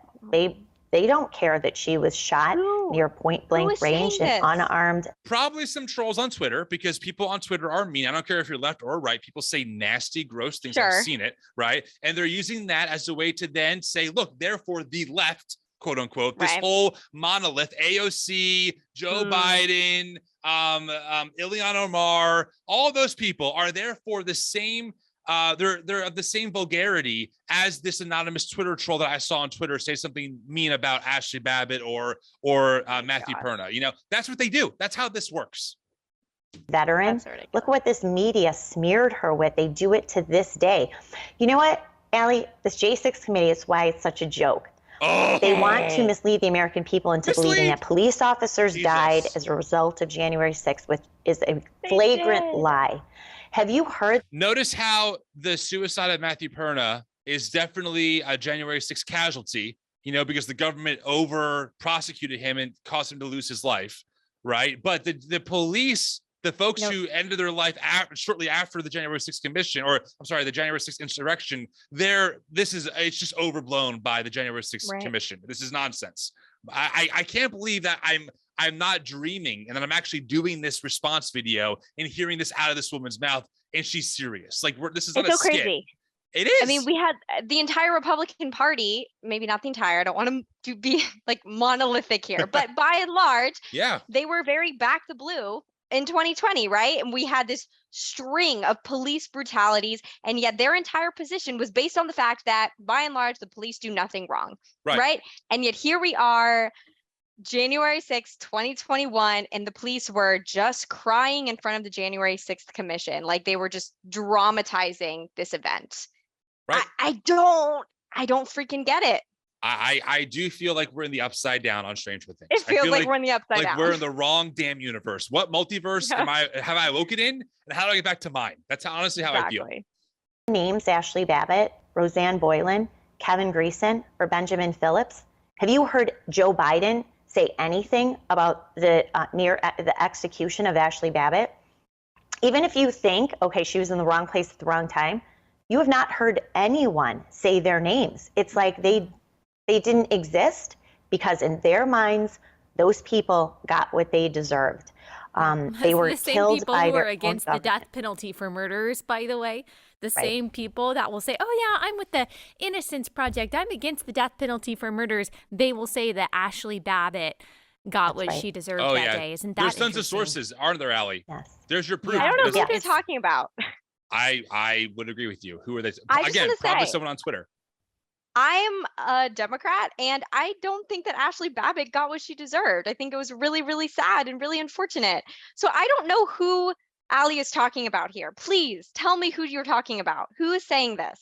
[SPEAKER 4] They don't care that she was shot
[SPEAKER 1] Who?
[SPEAKER 4] near point blank
[SPEAKER 1] is saying
[SPEAKER 4] range
[SPEAKER 1] this?
[SPEAKER 4] and unarmed.
[SPEAKER 2] Probably some trolls on Twitter, because people on Twitter are mean. I don't care if you're left or right. People say nasty, gross things.
[SPEAKER 1] Sure.
[SPEAKER 2] I've seen it, right? And they're using that as a way to then say, look, therefore the left, quote unquote, this
[SPEAKER 1] Right.
[SPEAKER 2] whole monolith, AOC, Joe
[SPEAKER 1] Mm.
[SPEAKER 2] Biden, Ilhan Omar, all those people are therefore the same. They're of the same vulgarity as this anonymous Twitter troll that I saw on Twitter say something mean about Ashley Babbitt or Matthew Perna. You know, that's what they do. That's how this works.
[SPEAKER 4] Veteran.
[SPEAKER 1] That's ridiculous.
[SPEAKER 4] Look what this media smeared her with. They do it to this day. You know what, Allie? This J6 committee is why it's such a joke.
[SPEAKER 2] Oh,
[SPEAKER 4] They want to mislead the American people into believing
[SPEAKER 2] Mislead.
[SPEAKER 4] that police officers
[SPEAKER 2] Jesus.
[SPEAKER 4] died as a result of January 6th, which is a flagrant
[SPEAKER 1] did.
[SPEAKER 4] lie. Have you heard
[SPEAKER 2] Notice how the suicide of Matthew Perna is definitely a January 6th casualty, you know, because the government over prosecuted him and caused him to lose his life, right? But the police, the folks
[SPEAKER 1] Nope.
[SPEAKER 2] who ended their life shortly after the January 6th commission, or I'm sorry, the January 6th insurrection, it's just overblown by the January 6th
[SPEAKER 1] Right.
[SPEAKER 2] commission. This is nonsense. I can't believe that I'm not dreaming and that I'm actually doing this response video and hearing this out of this woman's mouth, and she's serious. Like this is not
[SPEAKER 1] It's
[SPEAKER 2] a
[SPEAKER 1] so
[SPEAKER 2] skit.
[SPEAKER 1] crazy.
[SPEAKER 2] It is.
[SPEAKER 1] I mean, we had the entire Republican Party, maybe not the entire, I don't want them to be like monolithic here, but by and large,
[SPEAKER 2] yeah.
[SPEAKER 1] they were very back the blue in 2020, right? And we had this string of police brutalities, and yet their entire position was based on the fact that by and large, the police do nothing wrong, right? And yet here we are, January 6th, 2021, and the police were just crying in front of the January 6th commission. Like they were just dramatizing this event.
[SPEAKER 2] Right.
[SPEAKER 1] I don't freaking get it.
[SPEAKER 2] I do feel like we're in the upside down on Stranger Things.
[SPEAKER 1] It
[SPEAKER 2] I
[SPEAKER 1] feels
[SPEAKER 2] feel
[SPEAKER 1] like we're in the upside down.
[SPEAKER 2] we're in the wrong damn universe. What multiverse have I woken in, and how do I get back to mine? That's honestly how I feel.
[SPEAKER 4] names Ashley Babbitt, Roseanne Boylan, Kevin Greason, or Benjamin Phillips? Have you heard Joe Biden say anything about the the execution of Ashley Babbitt? Even if you think, okay, she was in the wrong place at the wrong time, you have not heard anyone say their names. It's like they didn't exist, because in their minds, those people got what they deserved. They were
[SPEAKER 3] the same
[SPEAKER 4] killed
[SPEAKER 3] people
[SPEAKER 4] by
[SPEAKER 3] who
[SPEAKER 4] their
[SPEAKER 3] are
[SPEAKER 4] own
[SPEAKER 3] against the
[SPEAKER 4] government.
[SPEAKER 3] death penalty for murderers, by the way. The same people that will say, oh yeah, I'm with the Innocence Project, I'm against the death penalty for murders. They will say that Ashley Babbitt got what she deserved that day. Isn't that
[SPEAKER 2] There's tons of
[SPEAKER 3] interesting?
[SPEAKER 2] sources, aren't there, Allie?
[SPEAKER 4] Yes.
[SPEAKER 2] There's your proof.
[SPEAKER 1] I don't know
[SPEAKER 2] Because
[SPEAKER 1] who they're talking about.
[SPEAKER 2] I would agree with you. Who are they?
[SPEAKER 1] I just
[SPEAKER 2] Again,
[SPEAKER 1] wanna
[SPEAKER 2] probably
[SPEAKER 1] say-
[SPEAKER 2] someone on Twitter.
[SPEAKER 1] I'm a Democrat, and I don't think that Ashley Babbitt got what she deserved. I think it was really, really sad and really unfortunate. So I don't know who Allie is talking about here. Please tell me who you're talking about. Who is saying this?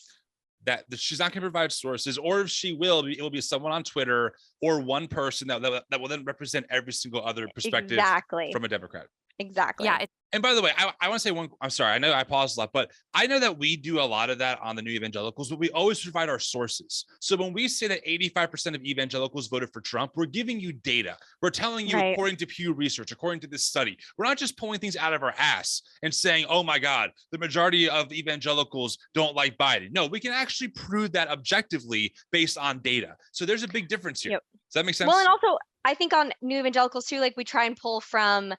[SPEAKER 2] That she's not going to provide sources, or if she will, it will be someone on Twitter or one person that will then represent every single other perspective from a Democrat.
[SPEAKER 1] Exactly.
[SPEAKER 3] Yeah.
[SPEAKER 2] And by the way, I want to say one, I'm sorry, I know I paused a lot, but I know that we do a lot of that on the New Evangelicals, but we always provide our sources. So when we say that 85% of evangelicals voted for Trump, we're giving you data. We're telling you, according to Pew Research, according to this study, we're not just pulling things out of our ass and saying, oh my God, the majority of evangelicals don't like Biden. No, we can actually prove that objectively based on data. So there's a big difference here.
[SPEAKER 1] Yep.
[SPEAKER 2] Does that make sense?
[SPEAKER 1] Well, and also I think on New Evangelicals too, like we try and pull from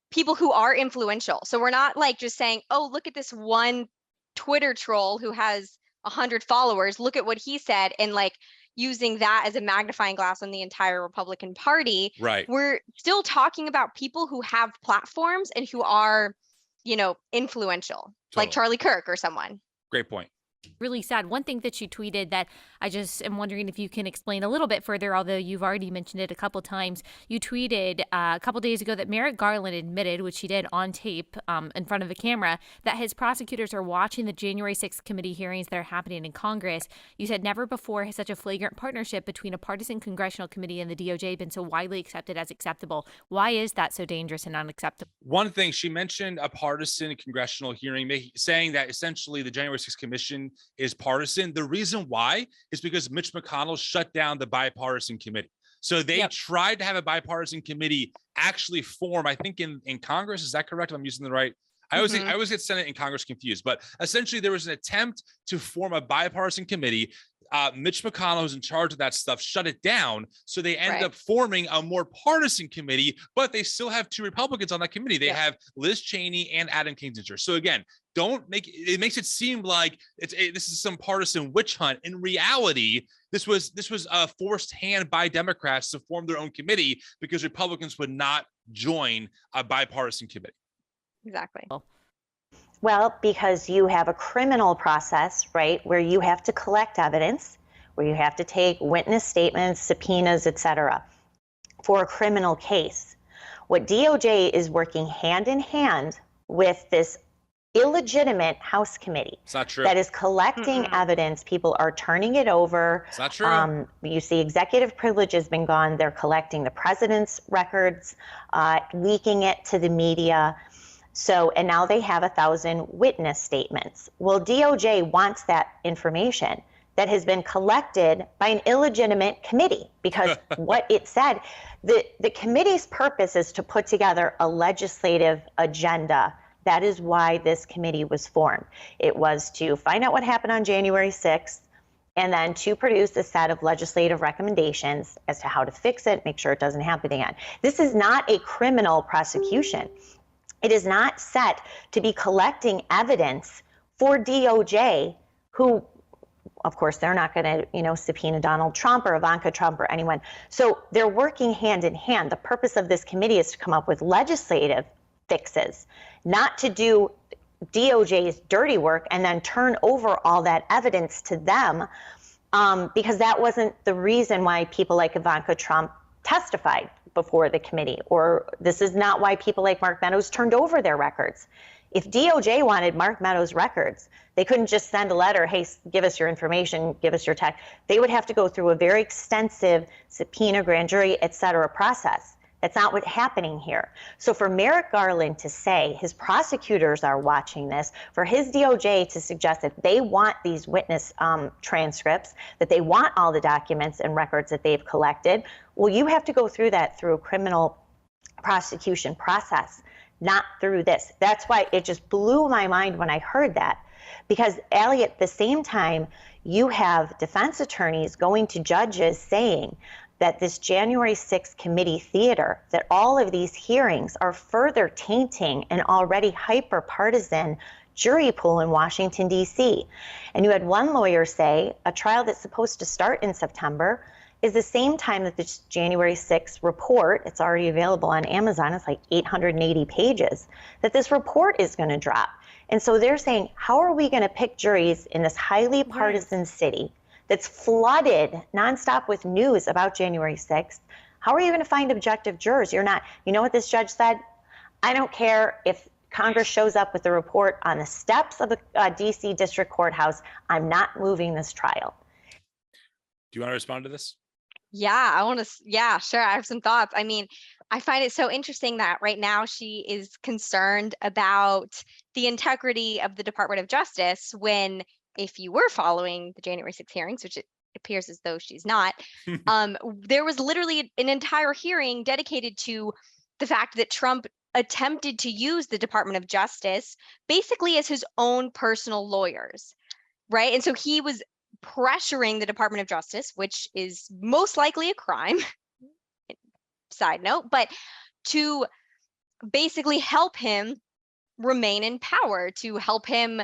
[SPEAKER 1] people who are influential. So we're not like just saying, oh, look at this one Twitter troll who has 100 followers. Look at what he said, and like using that as a magnifying glass on the entire Republican Party.
[SPEAKER 2] Right.
[SPEAKER 1] We're still talking about people who have platforms and who are, influential, like Charlie Kirk or someone.
[SPEAKER 2] Great point.
[SPEAKER 3] Really sad. One thing that you tweeted that I just am wondering if you can explain a little bit further, although you've already mentioned it a couple times. You tweeted a couple days ago that Merrick Garland admitted, which he did on tape in front of a camera, that his prosecutors are watching the January 6th committee hearings that are happening in Congress. You said never before has such a flagrant partnership between a partisan congressional committee and the DOJ been so widely accepted as acceptable. Why is that so dangerous and unacceptable?
[SPEAKER 2] One thing, she mentioned a partisan congressional hearing, saying that essentially the January 6th commission is partisan. The reason why is because Mitch McConnell shut down the bipartisan committee. So they tried to have a bipartisan committee actually form, I think in Congress. Is that correct? If I'm using the right. I always get Senate and Congress confused, but essentially there was an attempt to form a bipartisan committee. Mitch McConnell, who's in charge of that stuff, shut it down. So they ended up forming a more partisan committee, but they still have 2 Republicans on that committee. They have Liz Cheney and Adam Kinzinger. So again, it makes it seem like this is some partisan witch hunt. In reality, this was a forced hand by Democrats to form their own committee because Republicans would not join a bipartisan committee.
[SPEAKER 1] Exactly.
[SPEAKER 4] Well, because you have a criminal process, right, where you have to collect evidence, where you have to take witness statements, subpoenas, etc., for a criminal case. What DOJ is working hand in hand with this illegitimate House committee
[SPEAKER 2] It's not true.
[SPEAKER 4] that is collecting evidence. People are turning it over.
[SPEAKER 2] It's not true.
[SPEAKER 4] You see executive privilege has been gone. They're collecting the president's records, leaking it to the media. So, and now they have 1,000 witness statements. Well, DOJ wants that information that has been collected by an illegitimate committee because what it said, the committee's purpose is to put together a legislative agenda. That is why this committee was formed. It was to find out what happened on January 6th and then to produce a set of legislative recommendations as to how to fix it, make sure it doesn't happen again. This is not a criminal prosecution. It is not set to be collecting evidence for DOJ, who, of course, they're not going to, subpoena Donald Trump or Ivanka Trump or anyone. So they're working hand in hand. The purpose of this committee is to come up with legislative fixes, not to do DOJ's dirty work and then turn over all that evidence to them, because that wasn't the reason why people like Ivanka Trump testified before the committee, or this is not why people like Mark Meadows turned over their records. If DOJ wanted Mark Meadows' records, they couldn't just send a letter, hey, give us your information, give us your tech. They would have to go through a very extensive subpoena, grand jury, et cetera process. That's not what's happening here. So for Merrick Garland to say his prosecutors are watching this, for his DOJ to suggest that they want these witness transcripts, that they want all the documents and records that they've collected, well, you have to go through that through a criminal prosecution process, not through this. That's why it just blew my mind when I heard that. Because, Allie, at the same time, you have defense attorneys going to judges saying that this January 6th committee theater, that all of these hearings are further tainting an already hyper-partisan jury pool in Washington, D.C. And you had one lawyer say a trial that's supposed to start in September is the same time that this January 6th report, it's already available on Amazon, it's like 880 pages, that this report is going to drop. And so they're saying, how are we going to pick juries in this highly partisan city that's flooded nonstop with news about January 6th? How are you going to find objective jurors? You're not. You know what this judge said? I don't care if Congress shows up with a report on the steps of the D.C. District Courthouse. I'm not moving this trial.
[SPEAKER 2] Do you want to respond to this?
[SPEAKER 1] Yeah, I want to. Yeah, sure. I have some thoughts. I mean, I find it so interesting that right now she is concerned about the integrity of the Department of Justice when, if you were following the January 6th hearings, which it appears as though she's not, there was literally an entire hearing dedicated to the fact that Trump attempted to use the Department of Justice basically as his own personal lawyers, right? And so he was pressuring the Department of Justice, which is most likely a crime, side note, but to basically help him remain in power, to help him,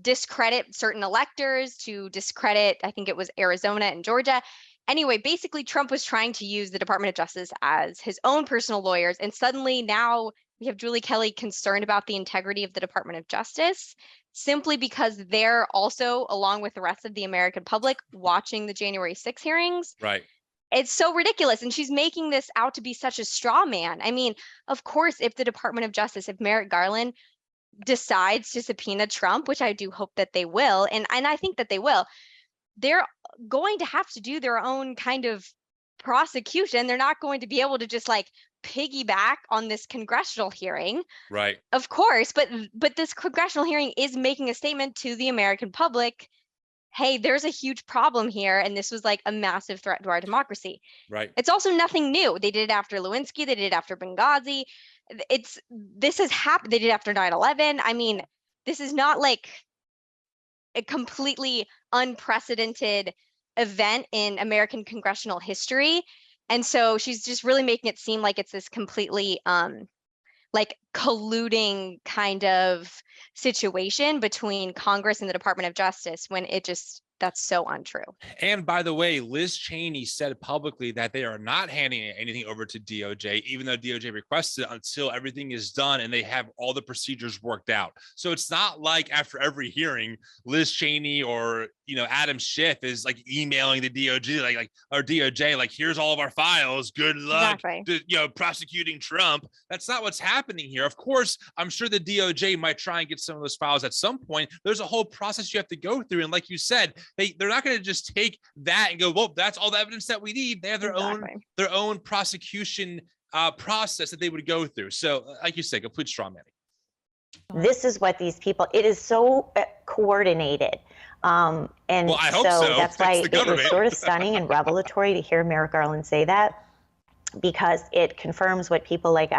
[SPEAKER 1] discredit certain electors, to discredit, I think it was Arizona and Georgia. Anyway, basically Trump was trying to use the Department of Justice as his own personal lawyers. And suddenly now We have Julie Kelly concerned about the integrity of the Department of Justice, simply because they're also, along with the rest of the American public, watching the January 6 hearings.
[SPEAKER 2] Right.
[SPEAKER 1] It's so ridiculous. And she's making this out to be such a straw man. I mean, of course, if the Department of Justice, if Merrick Garland decides to subpoena Trump, which I do hope that they will, and I think that they will, they're going to have to do their own kind of prosecution. They're not going to be able to just like piggyback on this congressional hearing.
[SPEAKER 2] Right.
[SPEAKER 1] Of course, but this congressional hearing is making a statement to the American public. Hey, there's a huge problem here, and this was like a massive threat to our democracy.
[SPEAKER 2] Right.
[SPEAKER 1] It's also nothing new. They did it after Lewinsky. They did it after Benghazi. This has happened. They did it after 9/11. I mean, this is not like a completely unprecedented event in American congressional history. And so she's just really making it seem like it's this completely like colluding kind of situation between Congress and the Department of Justice, when that's so untrue.
[SPEAKER 2] And by the way, Liz Cheney said publicly that they are not handing anything over to DOJ, even though DOJ requested it, until everything is done and they have all the procedures worked out. So it's not like after every hearing, Liz Cheney or Adam Schiff is like emailing the DOJ, or DOJ, like, here's all of our files. Good luck, prosecuting Trump. That's not what's happening here. Of course, I'm sure the DOJ might try and get some of those files at some point. There's a whole process you have to go through, and like you said, they're not going to just take that and go, well, that's all the evidence that we need. They have their own prosecution process that they would go through. So, like you said, complete straw manning.
[SPEAKER 4] This is what these people. It is so coordinated. And
[SPEAKER 2] well, I hope so.
[SPEAKER 4] That's why it was sort of stunning and revelatory to hear Merrick Garland say that, because it confirms what people like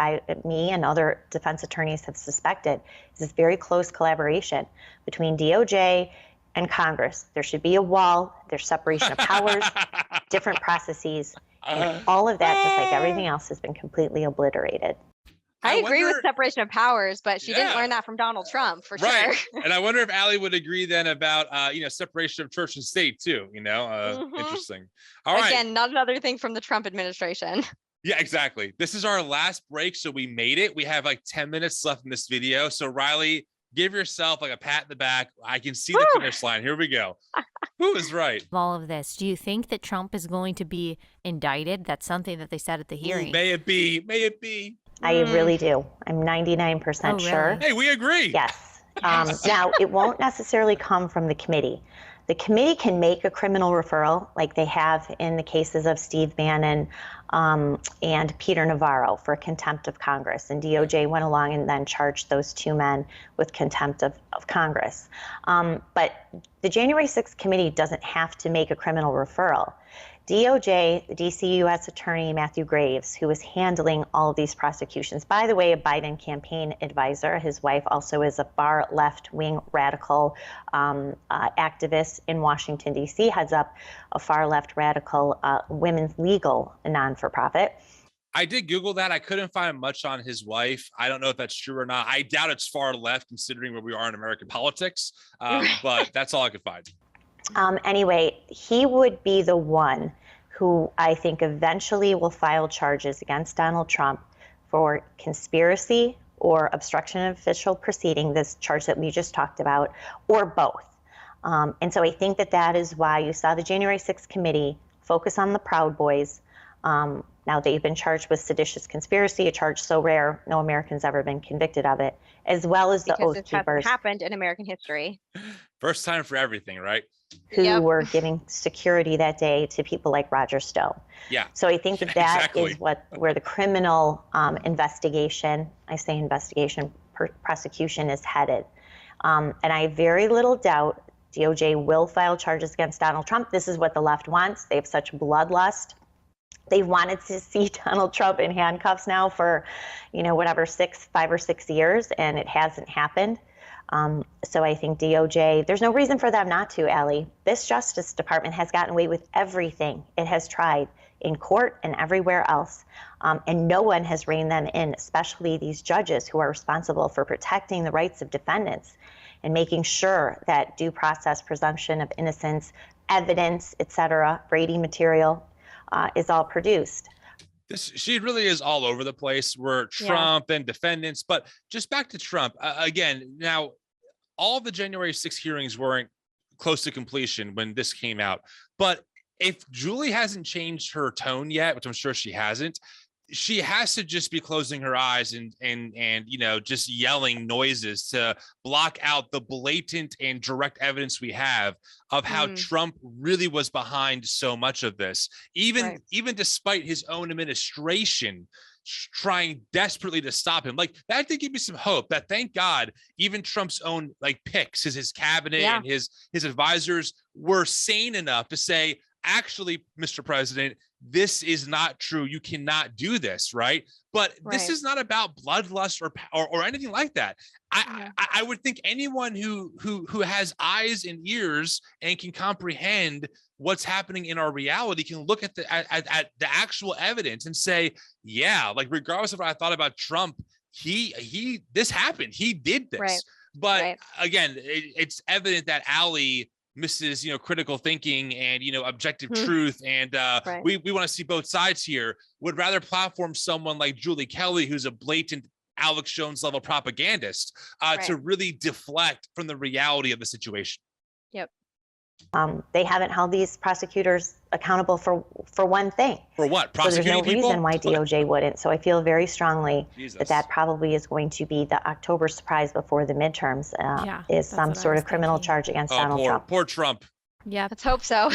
[SPEAKER 4] me and other defense attorneys have suspected, is this very close collaboration between DOJ and Congress. There should be a wall. There's separation of powers, different processes, and all of that, just like everything else, has been completely obliterated.
[SPEAKER 1] I agree with separation of powers, but she didn't learn that from Donald Trump, for sure.
[SPEAKER 2] And I wonder if Allie would agree then about, separation of church and state too, Interesting. All right.
[SPEAKER 1] Again, not another thing from the Trump administration.
[SPEAKER 2] Yeah, exactly. This is our last break, so we made it. We have like 10 minutes left in this video. So Riley, give yourself like a pat in the back. I can see the finish line. Here we go. Who is right?
[SPEAKER 3] All of this. Do you think that Trump is going to be indicted? That's something that they said at the hearing.
[SPEAKER 2] Ooh, may it be. May it be.
[SPEAKER 4] I really do. I'm 99% sure.
[SPEAKER 2] Hey, we agree.
[SPEAKER 4] Yes. Now, it won't necessarily come from the committee. The committee can make a criminal referral, like they have in the cases of Steve Bannon and Peter Navarro, for contempt of Congress. And DOJ went along and then charged those two men with contempt of Congress. But the January 6th committee doesn't have to make a criminal referral. DOJ, the DC U.S. Attorney Matthew Graves, who is handling all of these prosecutions, by the way, a Biden campaign advisor. His wife also is a far left-wing radical activist in Washington, D.C., heads up a far left radical women's legal non-for-profit.
[SPEAKER 2] I did Google that. I couldn't find much on his wife. I don't know if that's true or not. I doubt it's far left considering where we are in American politics, but that's all I could find.
[SPEAKER 4] Anyway, he would be the one who I think eventually will file charges against Donald Trump for conspiracy or obstruction of official proceeding, this charge that we just talked about, or both. And so I think that is why you saw the January 6th committee focus on the Proud Boys. Now they've been charged with seditious conspiracy, a charge so rare no American's ever been convicted of it, as well as the Oath Keepers.
[SPEAKER 1] Happened in American history.
[SPEAKER 2] First time for everything, right?
[SPEAKER 4] Who were giving security that day to people like Roger Stone.
[SPEAKER 2] Yeah.
[SPEAKER 4] So I think that is where the criminal investigation, I say investigation, prosecution is headed. And I have very little doubt DOJ will file charges against Donald Trump. This is what the left wants. They have such bloodlust. They've wanted to see Donald Trump in handcuffs now for, 5 or 6 years, and it hasn't happened. So I think DOJ, there's no reason for them not to, Allie. This Justice Department has gotten away with everything it has tried in court and everywhere else. And no one has reined them in, especially these judges who are responsible for protecting the rights of defendants and making sure that due process, presumption of innocence, evidence, et cetera, Brady material is all produced.
[SPEAKER 2] She really is all over the place. We're Trump and defendants, but just back to Trump again. Now, all the January 6th hearings weren't close to completion when this came out, but if Julie hasn't changed her tone yet, which I'm sure she hasn't, she has to just be closing her eyes and just yelling noises to block out the blatant and direct evidence we have of how Trump really was behind so much of this, even despite his own administration trying desperately to stop him. Like, that did give me some hope that, thank God, even Trump's own picks, his cabinet and his advisors were sane enough to say, actually, Mr. President, this is not true. You cannot do this, right? But this is not about bloodlust or anything like that. I would think anyone who has eyes and ears and can comprehend what's happening in our reality can look at the actual evidence and say, yeah, regardless of what I thought about Trump, this happened. He did this. But again, it's evident that Allie misses critical thinking and objective truth, and we want to see both sides here. Would rather platform someone like Julie Kelly, who's a blatant Alex Jones level propagandist, to really deflect from the reality of the situation.
[SPEAKER 4] They haven't held these prosecutors accountable for one thing.
[SPEAKER 2] For what?
[SPEAKER 4] So there's no
[SPEAKER 2] people?
[SPEAKER 4] reason why DOJ wouldn't. So I feel very strongly that probably is going to be the October surprise before the midterms, is some sort of criminal charge against Donald Trump.
[SPEAKER 2] Poor Trump.
[SPEAKER 3] Yeah,
[SPEAKER 1] let's hope so.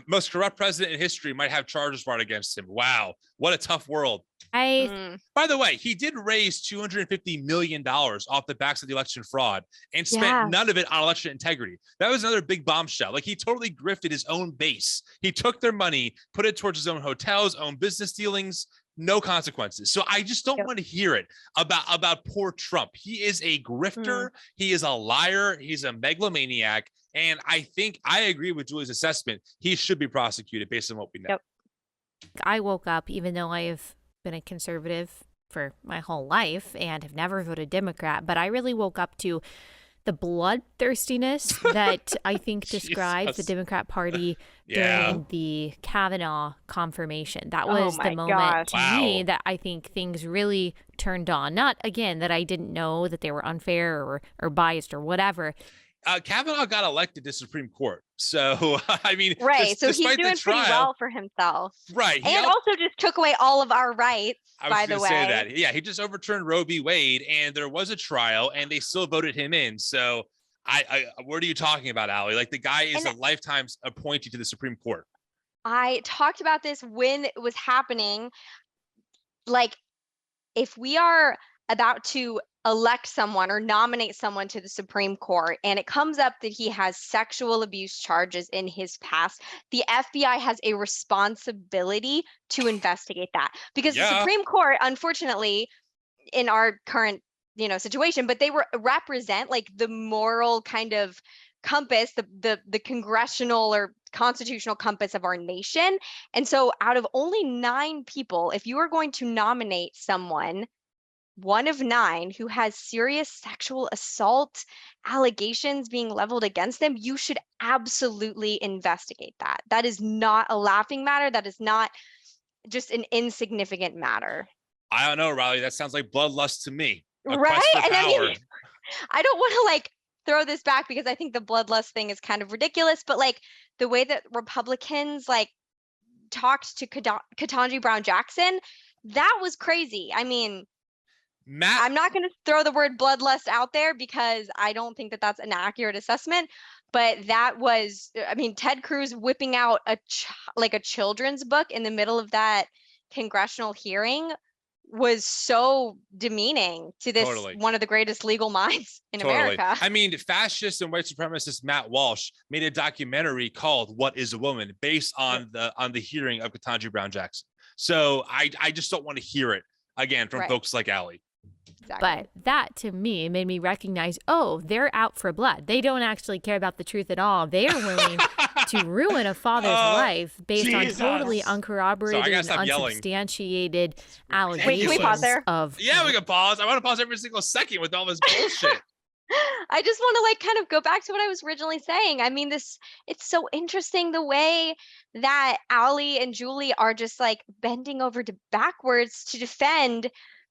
[SPEAKER 2] Most corrupt president in history might have charges brought against him. Wow, what a tough world. By the way, he did raise $250 million off the backs of the election fraud and spent none of it on election integrity. That was another big bombshell. He totally grifted his own base. He took their money, put it towards his own hotels, own business dealings, no consequences. So I just don't want to hear it about poor Trump. He is a grifter. He is a liar. He's a megalomaniac. And I think I agree with Julie's assessment. He should be prosecuted based on what we know.
[SPEAKER 3] I woke up, even though I have been a conservative for my whole life and have never voted Democrat, but I really woke up to the bloodthirstiness that I think describes the Democrat Party during the Kavanaugh confirmation. That was the moment to me that I think things really turned on. Not, again, that I didn't know that they were unfair or biased or whatever.
[SPEAKER 2] Kavanaugh got elected to Supreme Court. So, I mean,
[SPEAKER 1] so he's doing pretty well for himself.
[SPEAKER 2] Right.
[SPEAKER 1] And also just took away all of our rights, by the way.
[SPEAKER 2] Say that. Yeah, he just overturned Roe v. Wade, and there was a trial, and they still voted him in. So, what are you talking about, Allie? The guy is a lifetime appointee to the Supreme Court.
[SPEAKER 1] I talked about this when it was happening. If we are about to elect someone or nominate someone to the Supreme Court, and it comes up that he has sexual abuse charges in his past, the FBI has a responsibility to investigate that, because the Supreme Court, unfortunately, in our current situation, but they represent the moral kind of compass, the congressional or constitutional compass of our nation. And so out of only 9 people, if you are going to nominate someone, one of 9 who has serious sexual assault allegations being leveled against them, you should absolutely investigate that. That is not a laughing matter. That is not just an insignificant matter.
[SPEAKER 2] I don't know, Riley. That sounds like bloodlust to me.
[SPEAKER 1] Right? And I don't want to throw this back because I think the bloodlust thing is kind of ridiculous, but the way that Republicans talked to Ketanji Brown Jackson, that was crazy. I mean, I'm not going to throw the word bloodlust out there because I don't think that that's an accurate assessment, but that was, Ted Cruz whipping out a children's book in the middle of that congressional hearing was so demeaning to this one of the greatest legal minds in America.
[SPEAKER 2] Fascist and white supremacist Matt Walsh made a documentary called "What Is a Woman" based on the hearing of Ketanji Brown Jackson. So I just don't want to hear it again from folks like Allie.
[SPEAKER 1] Exactly.
[SPEAKER 3] But that, to me, made me recognize, they're out for blood. They don't actually care about the truth at all. They are willing to ruin a father's life based on totally uncorroborated and unsubstantiated allegations.
[SPEAKER 1] Wait, can we pause there?
[SPEAKER 2] We can pause. I want to pause every single second with all this bullshit.
[SPEAKER 1] I just want to like kind of go back to what I was originally saying. I mean, it's so interesting the way that Allie and Julie are just like bending over to backwards to defend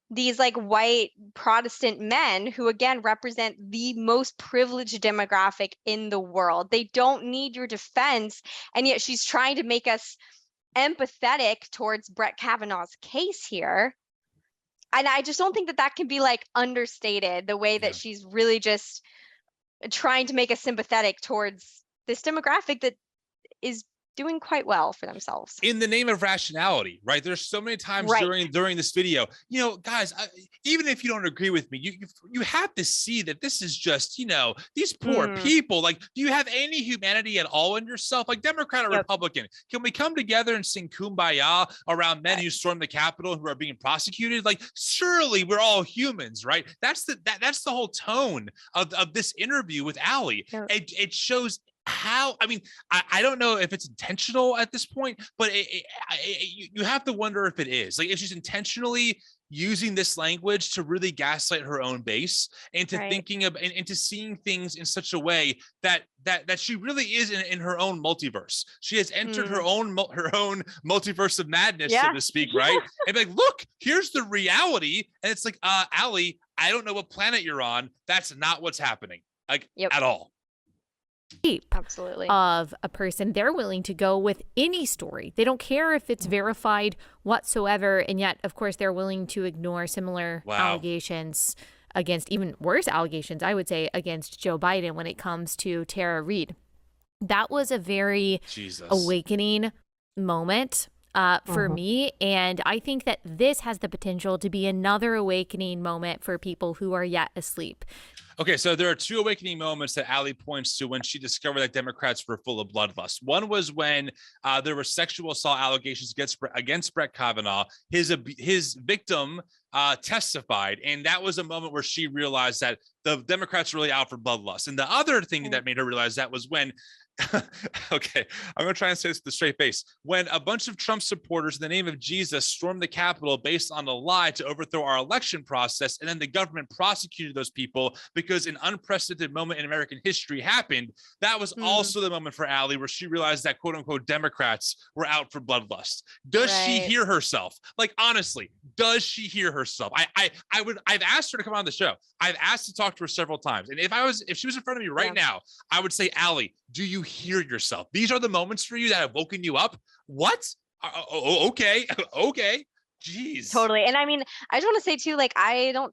[SPEAKER 1] these like white Protestant men who again represent the most privileged demographic in the world. They don't need your defense, and yet she's trying to make us empathetic towards Brett Kavanaugh's case here. And I just don't think that can be like understated, the way that she's really just trying to make us sympathetic towards this demographic that is doing quite well for themselves
[SPEAKER 2] in the name of rationality, right? There's so many times during this video, you know, guys, even if you don't agree with me, you have to see that this is just, you know, these poor people. Like, do you have any humanity at all in yourself? Like, Democrat or Republican, can we come together and sing Kumbaya around men who stormed the Capitol who are being prosecuted? Like, surely we're all humans, right? That's the whole tone of this interview with Allie. It shows how, I mean, I don't know if it's intentional at this point, but you have to wonder if it is. Like, if she's intentionally using this language to really gaslight her own base and to thinking of and to seeing things in such a way that she really is in her own multiverse. She has entered her own multiverse of madness, so to speak, right? And like, look, here's the reality. And it's like, Allie, I don't know what planet you're on. That's not what's happening, like, at all.
[SPEAKER 1] Absolutely.
[SPEAKER 3] Of a person, they're willing to go with any story. They don't care if it's verified whatsoever, and yet of course they're willing to ignore similar allegations against, even worse allegations, I would say, against Joe Biden when it comes to Tara Reade. That was a very awakening moment for me, and I think that this has the potential to be another awakening moment for people who are yet asleep.
[SPEAKER 2] Okay, so there are two awakening moments that Allie points to when she discovered that Democrats were full of bloodlust. One was when there were sexual assault allegations against Brett Kavanaugh. His victim testified, and that was a moment where she realized that the Democrats were really out for bloodlust. And the other thing that made her realize that was when okay, I'm going to try and say this with a straight face. When a bunch of Trump supporters in the name of Jesus stormed the Capitol based on a lie to overthrow our election process, and then the government prosecuted those people because an unprecedented moment in American history happened, that was also the moment for Allie where she realized that quote unquote Democrats were out for bloodlust. Does she hear herself? Like, honestly, does she hear herself? I've asked her to come on the show. I've asked to talk to her several times. And if she was in front of me right now, I would say, Allie, do you hear yourself? These are the moments for you that have woken you up. What? Okay. Jeez.
[SPEAKER 1] Totally. And I mean, I just want to say too, like,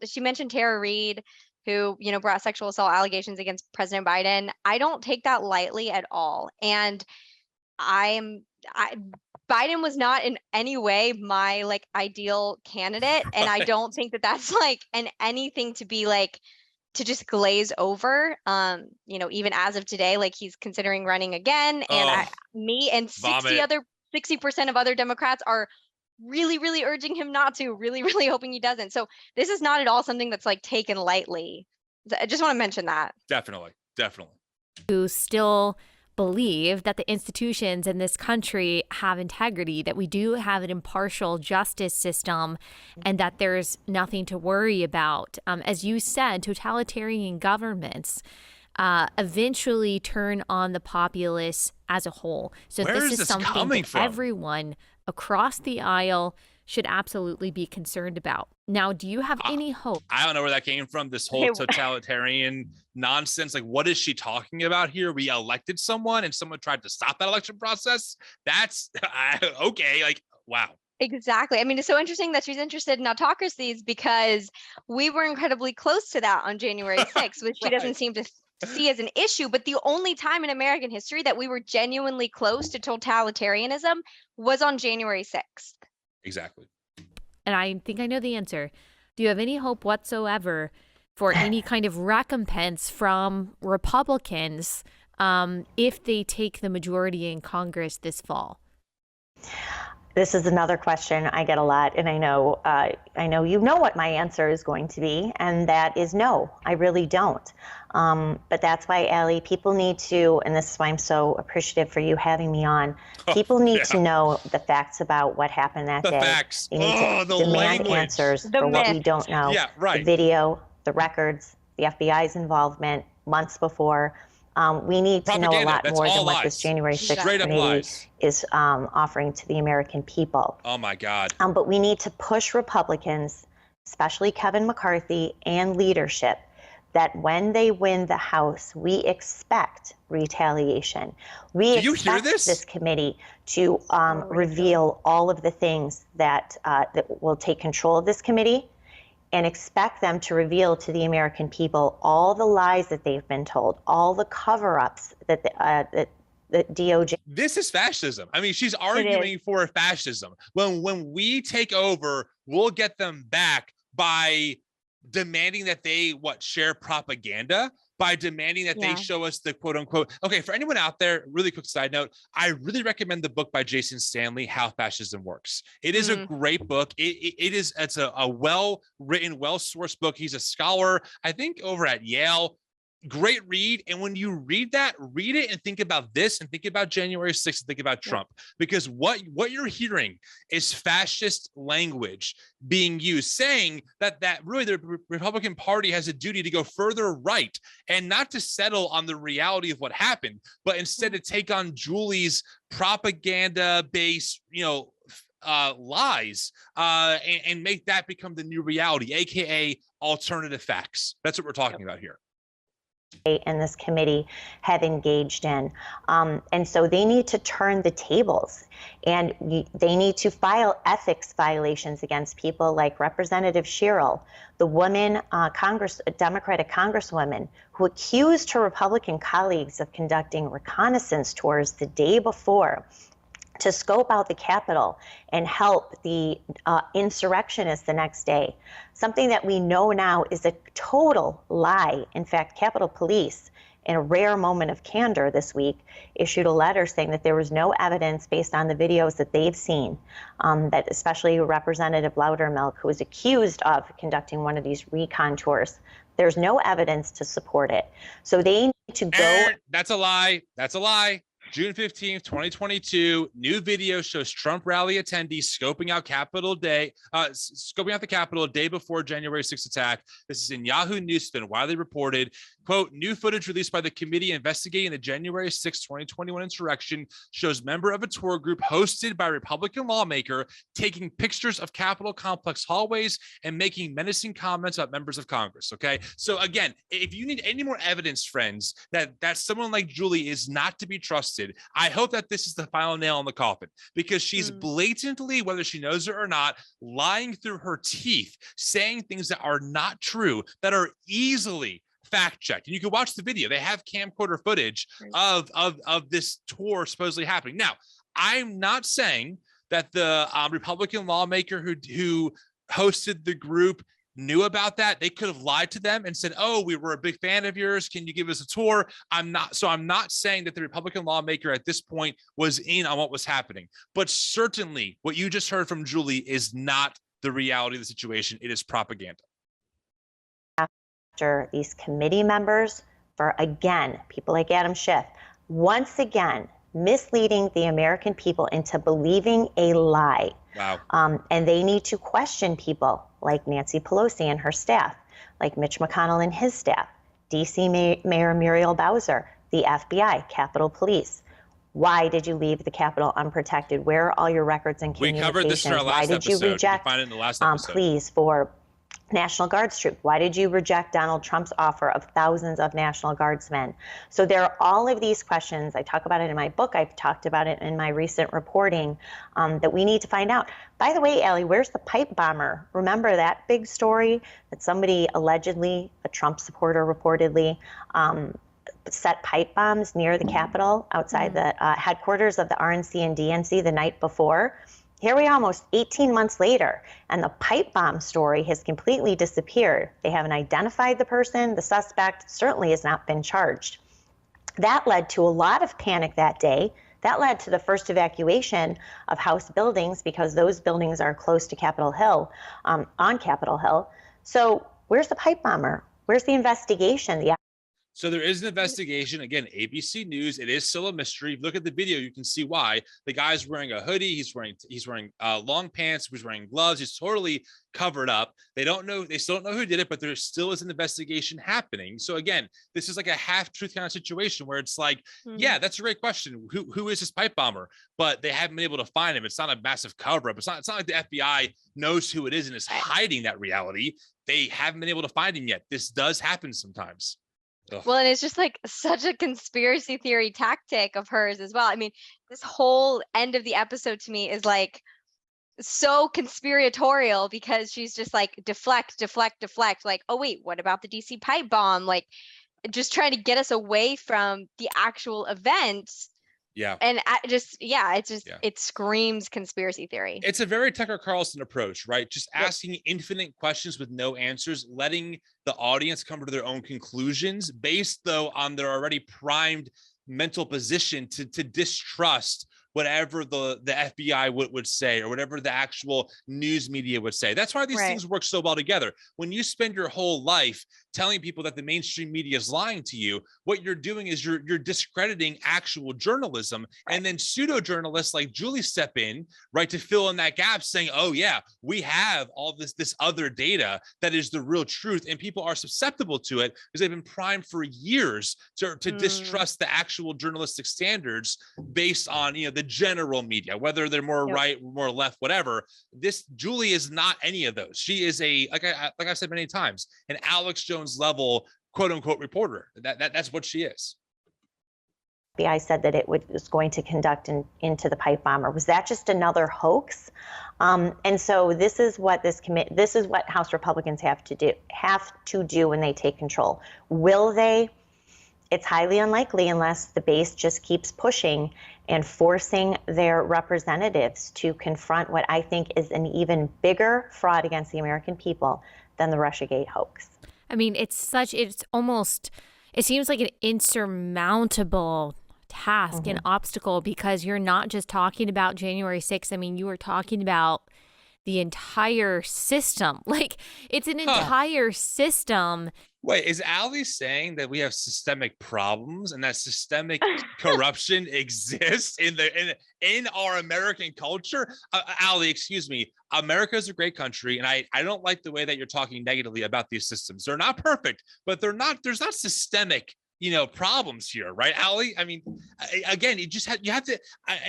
[SPEAKER 1] she mentioned Tara Reade, who, you know, brought sexual assault allegations against President Biden. I don't take that lightly at all. And Biden was not in any way my like ideal candidate. And I don't think that that's like anything to be like, to just glaze over, you know, even as of today, like he's considering running again. And me and 60% of other Democrats are really, really urging him not to, really, really hoping he doesn't. So this is not at all something that's like taken lightly. I just want to mention that.
[SPEAKER 2] Definitely.
[SPEAKER 3] Who still believe that the institutions in this country have integrity, that we do have an impartial justice system, and that there's nothing to worry about. As you said, totalitarian governments eventually turn on the populace as a whole. So this is something that everyone across the aisle should absolutely be concerned about. Now, do you have any hope?
[SPEAKER 2] I don't know where that came from, this whole totalitarian nonsense. Like, what is she talking about here? We elected someone and someone tried to stop that election process? That's okay. Like, wow.
[SPEAKER 1] Exactly. I mean, it's so interesting that she's interested in autocracies because we were incredibly close to that on January 6th, which she doesn't seem to see as an issue. But the only time in American history that we were genuinely close to totalitarianism was on January 6th.
[SPEAKER 2] Exactly.
[SPEAKER 3] And I think I know the answer. Do you have any hope whatsoever for any kind of recompense from Republicans if they take the majority in Congress this fall?
[SPEAKER 4] This is another question I get a lot, and I know you know what my answer is going to be, and that is no, I really don't. But that's why, Allie, people need to, and this is why I'm so appreciative for you having me on, people need to know the facts about what happened that day.
[SPEAKER 2] Facts.
[SPEAKER 4] They need to demand answers for what we don't know.
[SPEAKER 2] Yeah, right.
[SPEAKER 4] The video, the records, the FBI's involvement months before. We need to know a lot more than what this January 6th committee is offering to the American people.
[SPEAKER 2] Oh my God.
[SPEAKER 4] But we need to push Republicans, especially Kevin McCarthy and leadership, that when they win the House, we expect retaliation. We expect this committee to reveal all of the things that will take control of this committee, and expect them to reveal to the American people all the lies that they've been told, all the cover-ups that the DOJ.
[SPEAKER 2] This is fascism. I mean, she's arguing for fascism. When we take over, we'll get them back by demanding that they share propaganda, by demanding that they show us the quote unquote. Okay, for anyone out there, really quick side note, I really recommend the book by Jason Stanley, How Fascism Works. It is a great book. It's a well-written, well-sourced book. He's a scholar, I think, over at Yale. Great read. And when you read that, read it and think about this and think about January 6th and think about Trump, because what you're hearing is fascist language being used, saying that really the Republican Party has a duty to go further right and not to settle on the reality of what happened, but instead to take on Julie's propaganda-based, lies and make that become the new reality, aka alternative facts. That's what we're talking about here.
[SPEAKER 4] And this committee have engaged in. And so they need to turn the tables, and they need to file ethics violations against people like Representative Sherrill, the woman, Democratic Congresswoman, who accused her Republican colleagues of conducting reconnaissance tours the day before to scope out the Capitol and help the insurrectionists the next day. Something that we know now is a total lie. In fact, Capitol Police, in a rare moment of candor this week, issued a letter saying that there was no evidence based on the videos that they've seen, that especially Representative Loudermilk, who was accused of conducting one of these recon tours, there's no evidence to support it. So they need to go.
[SPEAKER 2] That's a lie. That's a lie. June 15th, 2022, new video shows Trump rally attendees scoping out the Capitol a day before January 6th attack. This is in Yahoo News. It's been widely reported. Quote, new footage released by the committee investigating the January 6th, 2021 insurrection shows member of a tour group hosted by a Republican lawmaker taking pictures of Capitol complex hallways and making menacing comments about members of Congress. Okay. So again, if you need any more evidence, friends, that someone like Julie is not to be trusted, I hope that this is the final nail in the coffin, because she's blatantly, whether she knows it or not, lying through her teeth, saying things that are not true, that are easily fact-checked. And you can watch the video. They have camcorder footage of this tour supposedly happening. Now, I'm not saying that the Republican lawmaker who hosted the group knew about that. They could have lied to them and said, oh, we were a big fan of yours. Can you give us a tour? I'm not saying that the Republican lawmaker at this point was in on what was happening. But certainly what you just heard from Julie is not the reality of the situation. It is propaganda.
[SPEAKER 4] After these committee members, for again, people like Adam Schiff, once again, misleading the American people into believing a lie.
[SPEAKER 2] Wow.
[SPEAKER 4] And they need to question people like Nancy Pelosi and her staff, like Mitch McConnell and his staff, D.C. Mayor Muriel Bowser, the FBI, Capitol Police. Why did you leave the Capitol unprotected? Where are all your records and communications?
[SPEAKER 2] We covered this in our last episode.
[SPEAKER 4] Why did you reject,
[SPEAKER 2] you can find it in the last episode.
[SPEAKER 4] Please, for National Guards troop? Why did you reject Donald Trump's offer of thousands of National Guardsmen? So there are all of these questions. I talk about it in my book. I've talked about it in my recent reporting that we need to find out. By the way, Allie, where's the pipe bomber? Remember that big story that somebody allegedly, a Trump supporter reportedly, set pipe bombs near the Capitol outside the headquarters of the RNC and DNC the night before? Here we are almost 18 months later, and the pipe bomb story has completely disappeared. They haven't identified the person. The suspect certainly has not been charged. That led to a lot of panic that day. That led to the first evacuation of House buildings, because those buildings are close to Capitol Hill, on Capitol Hill. So where's the pipe bomber? Where's the investigation?
[SPEAKER 2] So there is an investigation. Again, ABC News. It is still a mystery. Look at the video, you can see why. The guy's wearing a hoodie. He's wearing long pants. He's wearing gloves. He's totally covered up. They don't know. They still don't know who did it, but there still is an investigation happening. So again, this is like a half-truth kind of situation where it's like, yeah, that's a great question. Who is this pipe bomber? But they haven't been able to find him. It's not a massive cover-up. It's not like the FBI knows who it is and is hiding that reality. They haven't been able to find him yet. This does happen sometimes. Ugh.
[SPEAKER 1] Well, and it's just like such a conspiracy theory tactic of hers as well. I mean, this whole end of the episode to me is like so conspiratorial because she's just like deflect. Like, oh wait, what about the DC pipe bomb? Like, just trying to get us away from the actual event.
[SPEAKER 2] Yeah.
[SPEAKER 1] And it screams conspiracy theory.
[SPEAKER 2] It's a very Tucker Carlson approach, right? Just asking infinite questions with no answers, letting the audience come to their own conclusions based, though, on their already primed mental position to distrust whatever the FBI would say or whatever the actual news media would say. That's why these things work so well together. When you spend your whole life telling people that the mainstream media is lying to you, what you're doing is you're discrediting actual journalism, and then pseudo journalists like Julie step in, right, to fill in that gap, saying, oh yeah, we have all this other data that is the real truth, and people are susceptible to it because they've been primed for years to distrust the actual journalistic standards based on the general media, whether they're more right, more left, whatever. This Julie is not any of those. She is like I've said many times, an Alex Jones level quote unquote reporter. That's what she is.
[SPEAKER 4] FBI said that it was going to conduct into the pipe bomber. Was that just another hoax? And so this is what House Republicans have to do when they take control. Will they? It's highly unlikely unless the base just keeps pushing and forcing their representatives to confront what I think is an even bigger fraud against the American people than the Russiagate hoax.
[SPEAKER 3] I mean, it seems like an insurmountable task and obstacle, because you're not just talking about January 6th. I mean, you were talking about the entire system. Like, it's an entire system.
[SPEAKER 2] Wait, is Allie saying that we have systemic problems and that systemic corruption exists in our American culture? Allie, excuse me. America is a great country, and I don't like the way that you're talking negatively about these systems. They're not perfect, but there's not systemic problems here, right, Allie? I mean, again, you have to.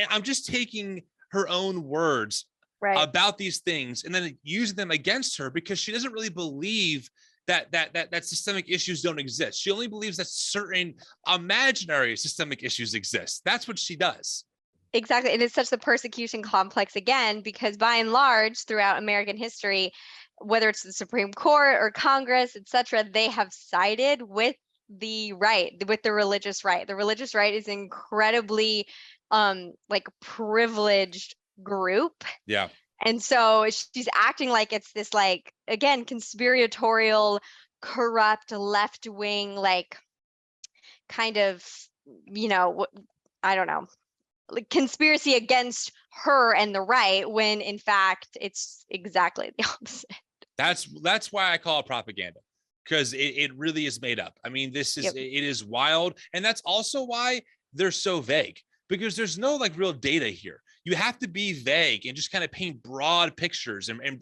[SPEAKER 2] I'm just taking her own words about these things and then using them against her because she doesn't really believe that systemic issues don't exist. She only believes that certain imaginary systemic issues exist. That's what she does.
[SPEAKER 1] Exactly. And it's such the persecution complex again, because by and large, throughout American history, whether it's the Supreme Court or Congress, etc., they have sided with the religious right. The religious right is incredibly privileged group.
[SPEAKER 2] Yeah.
[SPEAKER 1] And so she's acting like it's this, like, again, conspiratorial, corrupt, left-wing, like, kind of, I don't know, like, conspiracy against her and the right, when in fact it's exactly the opposite.
[SPEAKER 2] That's why I call it propaganda, because it really is made up. I mean, it is wild. And that's also why they're so vague, because there's no real data here. You have to be vague and just kind of paint broad pictures and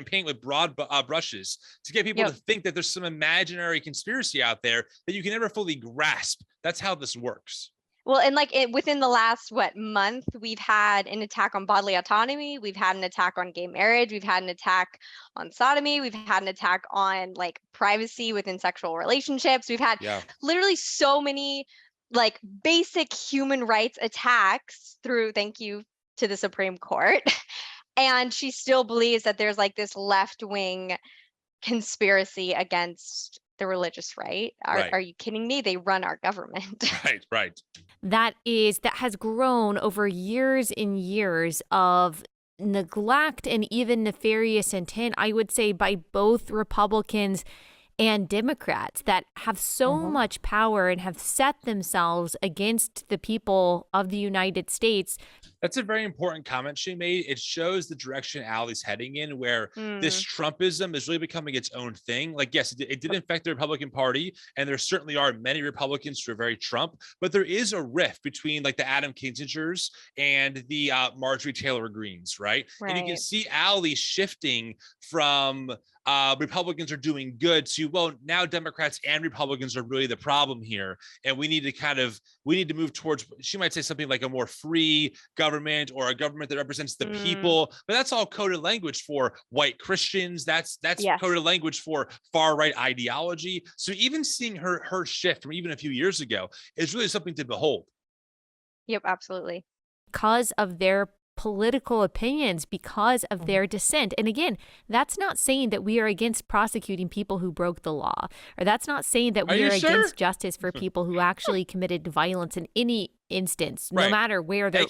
[SPEAKER 2] paint with broad brushes to get people to think that there's some imaginary conspiracy out there that you can never fully grasp. That's how this works.
[SPEAKER 1] Well, and within the last month, we've had an attack on bodily autonomy. We've had an attack on gay marriage. We've had an attack on sodomy. We've had an attack on privacy within sexual relationships. We've had literally so many basic human rights attacks through, thank you to the Supreme Court. And she still believes that there's this left-wing conspiracy against the religious right. Are you kidding me? They run our government.
[SPEAKER 2] Right.
[SPEAKER 3] That has grown over years and years of neglect and even nefarious intent, I would say, by both Republicans and Democrats that have so much power and have set themselves against the people of the United States.
[SPEAKER 2] That's a very important comment she made. It shows the direction Allie's heading in, where this Trumpism is really becoming its own thing. Like, yes, it did infect the Republican Party, and there certainly are many Republicans who are very Trump, but there is a rift between like the Adam Kinzingers and the Marjorie Taylor Greens, right? And you can see Allie shifting from Republicans are doing good to, well, now Democrats and Republicans are really the problem here, and we need to move towards, she might say something like a more free government, or a government that represents the people, but that's all coded language for white Christians. That's coded language for far right ideology. So even seeing her shift from even a few years ago is really something to behold.
[SPEAKER 1] Yep, absolutely.
[SPEAKER 3] Because of their political opinions, because of their dissent. And again, that's not saying that we are against prosecuting people who broke the law, or that's not saying that we are against justice for people who actually committed violence in any instance, no matter where the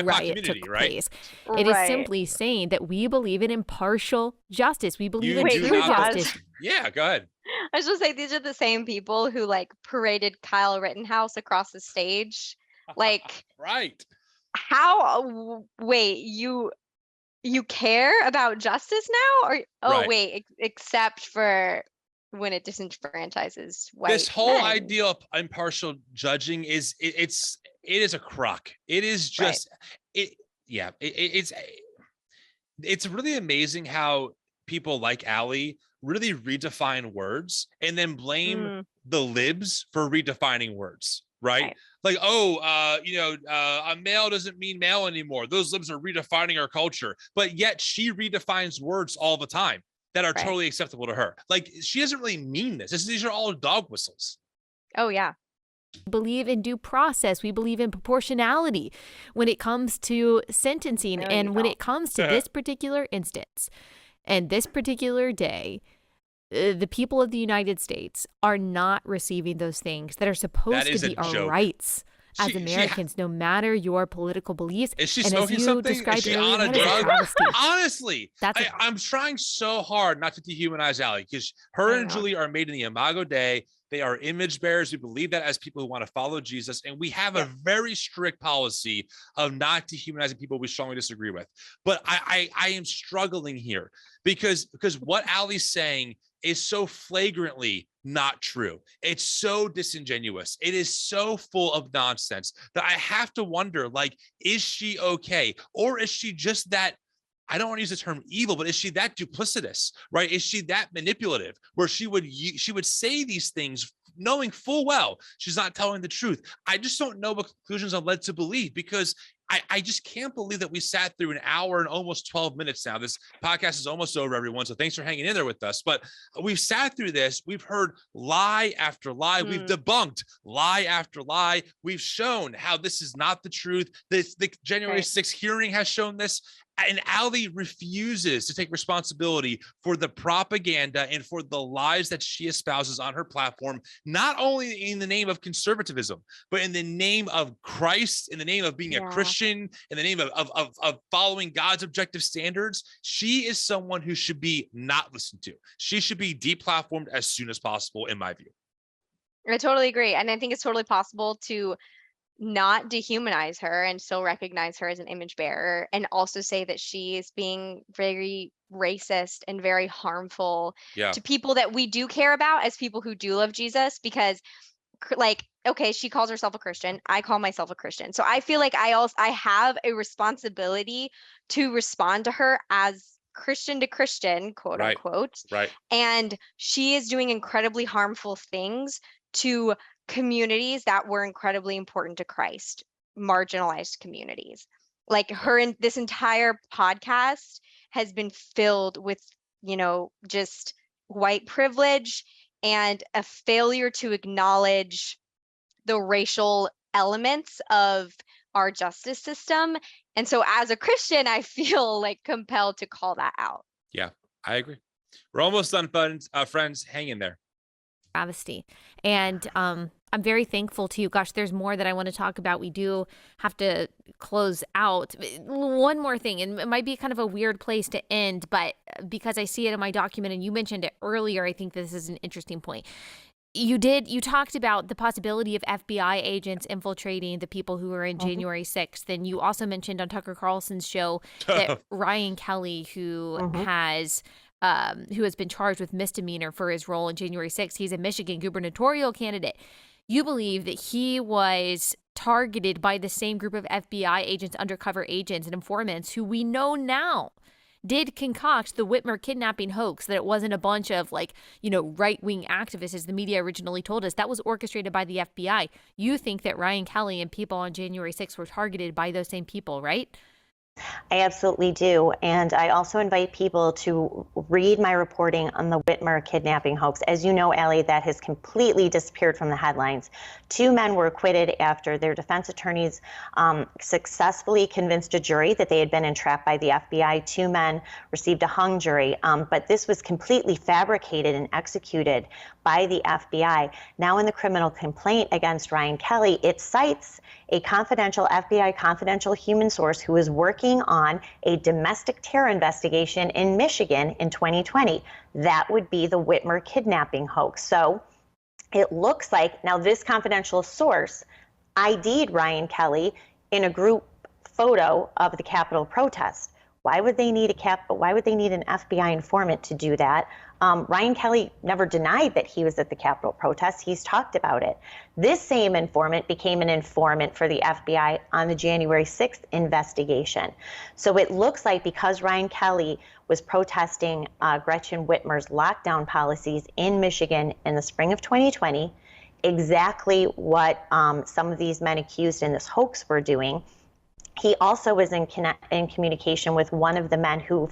[SPEAKER 3] riot took place. It is simply saying that we believe in impartial justice. We believe in true justice.
[SPEAKER 2] Yeah, go ahead.
[SPEAKER 1] I was just saying, these are the same people who like paraded Kyle Rittenhouse across the stage. Like,
[SPEAKER 2] right.
[SPEAKER 1] How, wait, you care about justice now? Or wait, except for when it disenfranchises white
[SPEAKER 2] This whole
[SPEAKER 1] men.
[SPEAKER 2] idea of impartial judging it is a crock. It is just it's really amazing how people like Allie really redefine words and then blame the libs for redefining words. Right? Like, a male doesn't mean male anymore. Those libs are redefining our culture. But yet she redefines words all the time that are totally acceptable to her. Like, she doesn't really mean this. These are all dog whistles.
[SPEAKER 1] Oh, yeah.
[SPEAKER 3] We believe in due process. We believe in proportionality when it comes to sentencing. And when it comes to this particular instance and this particular day, the people of the United States are not receiving those things that are supposed to be our rights as Americans, no matter your political beliefs.
[SPEAKER 2] Is she smoking something? Is she on a drug? Honestly, I'm trying so hard not to dehumanize Allie, because her and Julie are made in the Imago Dei. They are image bearers. We believe that as people who want to follow Jesus. And we have a very strict policy of not dehumanizing people we strongly disagree with. But I am struggling here because what Allie's saying is so flagrantly not true. It's so disingenuous. It is so full of nonsense that I have to wonder, like, is she okay? Or is she just that, I don't want to use the term evil, but is she that duplicitous, right? Is she that manipulative where she would say these things knowing full well she's not telling the truth? I just don't know what conclusions I'm led to believe, because I just can't believe that we sat through an hour and almost 12 minutes now. This podcast is almost over, everyone. So thanks for hanging in there with us. But we've sat through this. We've heard lie after lie. We've debunked lie after lie. We've shown how this is not the truth. The January 6th hearing has shown this. And Allie refuses to take responsibility for the propaganda and for the lies that she espouses on her platform, not only in the name of conservatism, but in the name of Christ, in the name of being a Christian, in the name of following God's objective standards. She is someone who should be not listened to. She should be deplatformed as soon as possible, in my view.
[SPEAKER 1] I totally agree. And I think it's totally possible to not dehumanize her and still recognize her as an image bearer, and also say that she is being very racist and very harmful to people that we do care about as people who do love Jesus. Because, like, okay, she calls herself a Christian, I call myself a Christian, so I feel like I have a responsibility to respond to her as Christian to Christian, quote unquote.
[SPEAKER 2] Right.
[SPEAKER 1] And she is doing incredibly harmful things to communities that were incredibly important to Christ, marginalized communities. Like, her, and this entire podcast has been filled with, just white privilege and a failure to acknowledge the racial elements of our justice system. And so as a Christian, I feel like compelled to call that out.
[SPEAKER 2] Yeah, I agree. We're almost done, friends. Hang in there.
[SPEAKER 3] Travesty. And I'm very thankful to you. Gosh, there's more that I want to talk about. We do have to close out. One more thing, and it might be kind of a weird place to end, but because I see it in my document and you mentioned it earlier, I think this is an interesting point. You talked about the possibility of FBI agents infiltrating the people who were in January 6th. And you also mentioned on Tucker Carlson's show that Ryan Kelly, who has been charged with misdemeanor for his role in January 6th, he's a Michigan gubernatorial candidate. You believe that he was targeted by the same group of FBI agents, undercover agents, and informants who we know now did concoct the Whitmer kidnapping hoax, that it wasn't a bunch of right-wing activists, as the media originally told us. That was orchestrated by the FBI. You think that Ryan Kelly and people on January 6th were targeted by those same people, right?
[SPEAKER 4] I absolutely do. And I also invite people to read my reporting on the Whitmer kidnapping hoax. As you know, Allie, that has completely disappeared from the headlines. 2 men were acquitted after their defense attorneys successfully convinced a jury that they had been entrapped by the FBI. 2 men received a hung jury, but this was completely fabricated and executed by the FBI. Now in the criminal complaint against Ryan Kelly, it cites a FBI confidential human source who is working on a domestic terror investigation in Michigan in 2020. That would be the Whitmer kidnapping hoax. So it looks like now this confidential source ID'd Ryan Kelly in a group photo of the Capitol protest. Why would they need an FBI informant to do that? Ryan Kelly never denied that he was at the Capitol protest. He's talked about it. This same informant became an informant for the FBI on the January 6th investigation. So it looks like because Ryan Kelly was protesting Gretchen Whitmer's lockdown policies in Michigan in the spring of 2020, exactly what some of these men accused in this hoax were doing. He also was in communication with one of the men who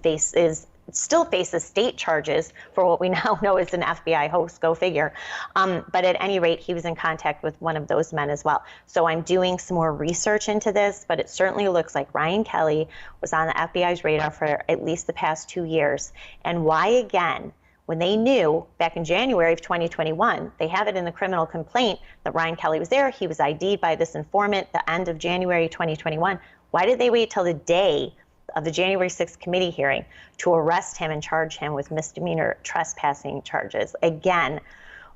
[SPEAKER 4] still faces state charges for what we now know is an FBI hoax, go figure. But at any rate, he was in contact with one of those men as well. So I'm doing some more research into this, but it certainly looks like Ryan Kelly was on the FBI's radar for at least the past 2 years. And why again? When they knew back in January of 2021, they have it in the criminal complaint that Ryan Kelly was there. He was ID'd by this informant the end of January 2021. Why did they wait till the day of the January 6th committee hearing to arrest him and charge him with misdemeanor trespassing charges? Again,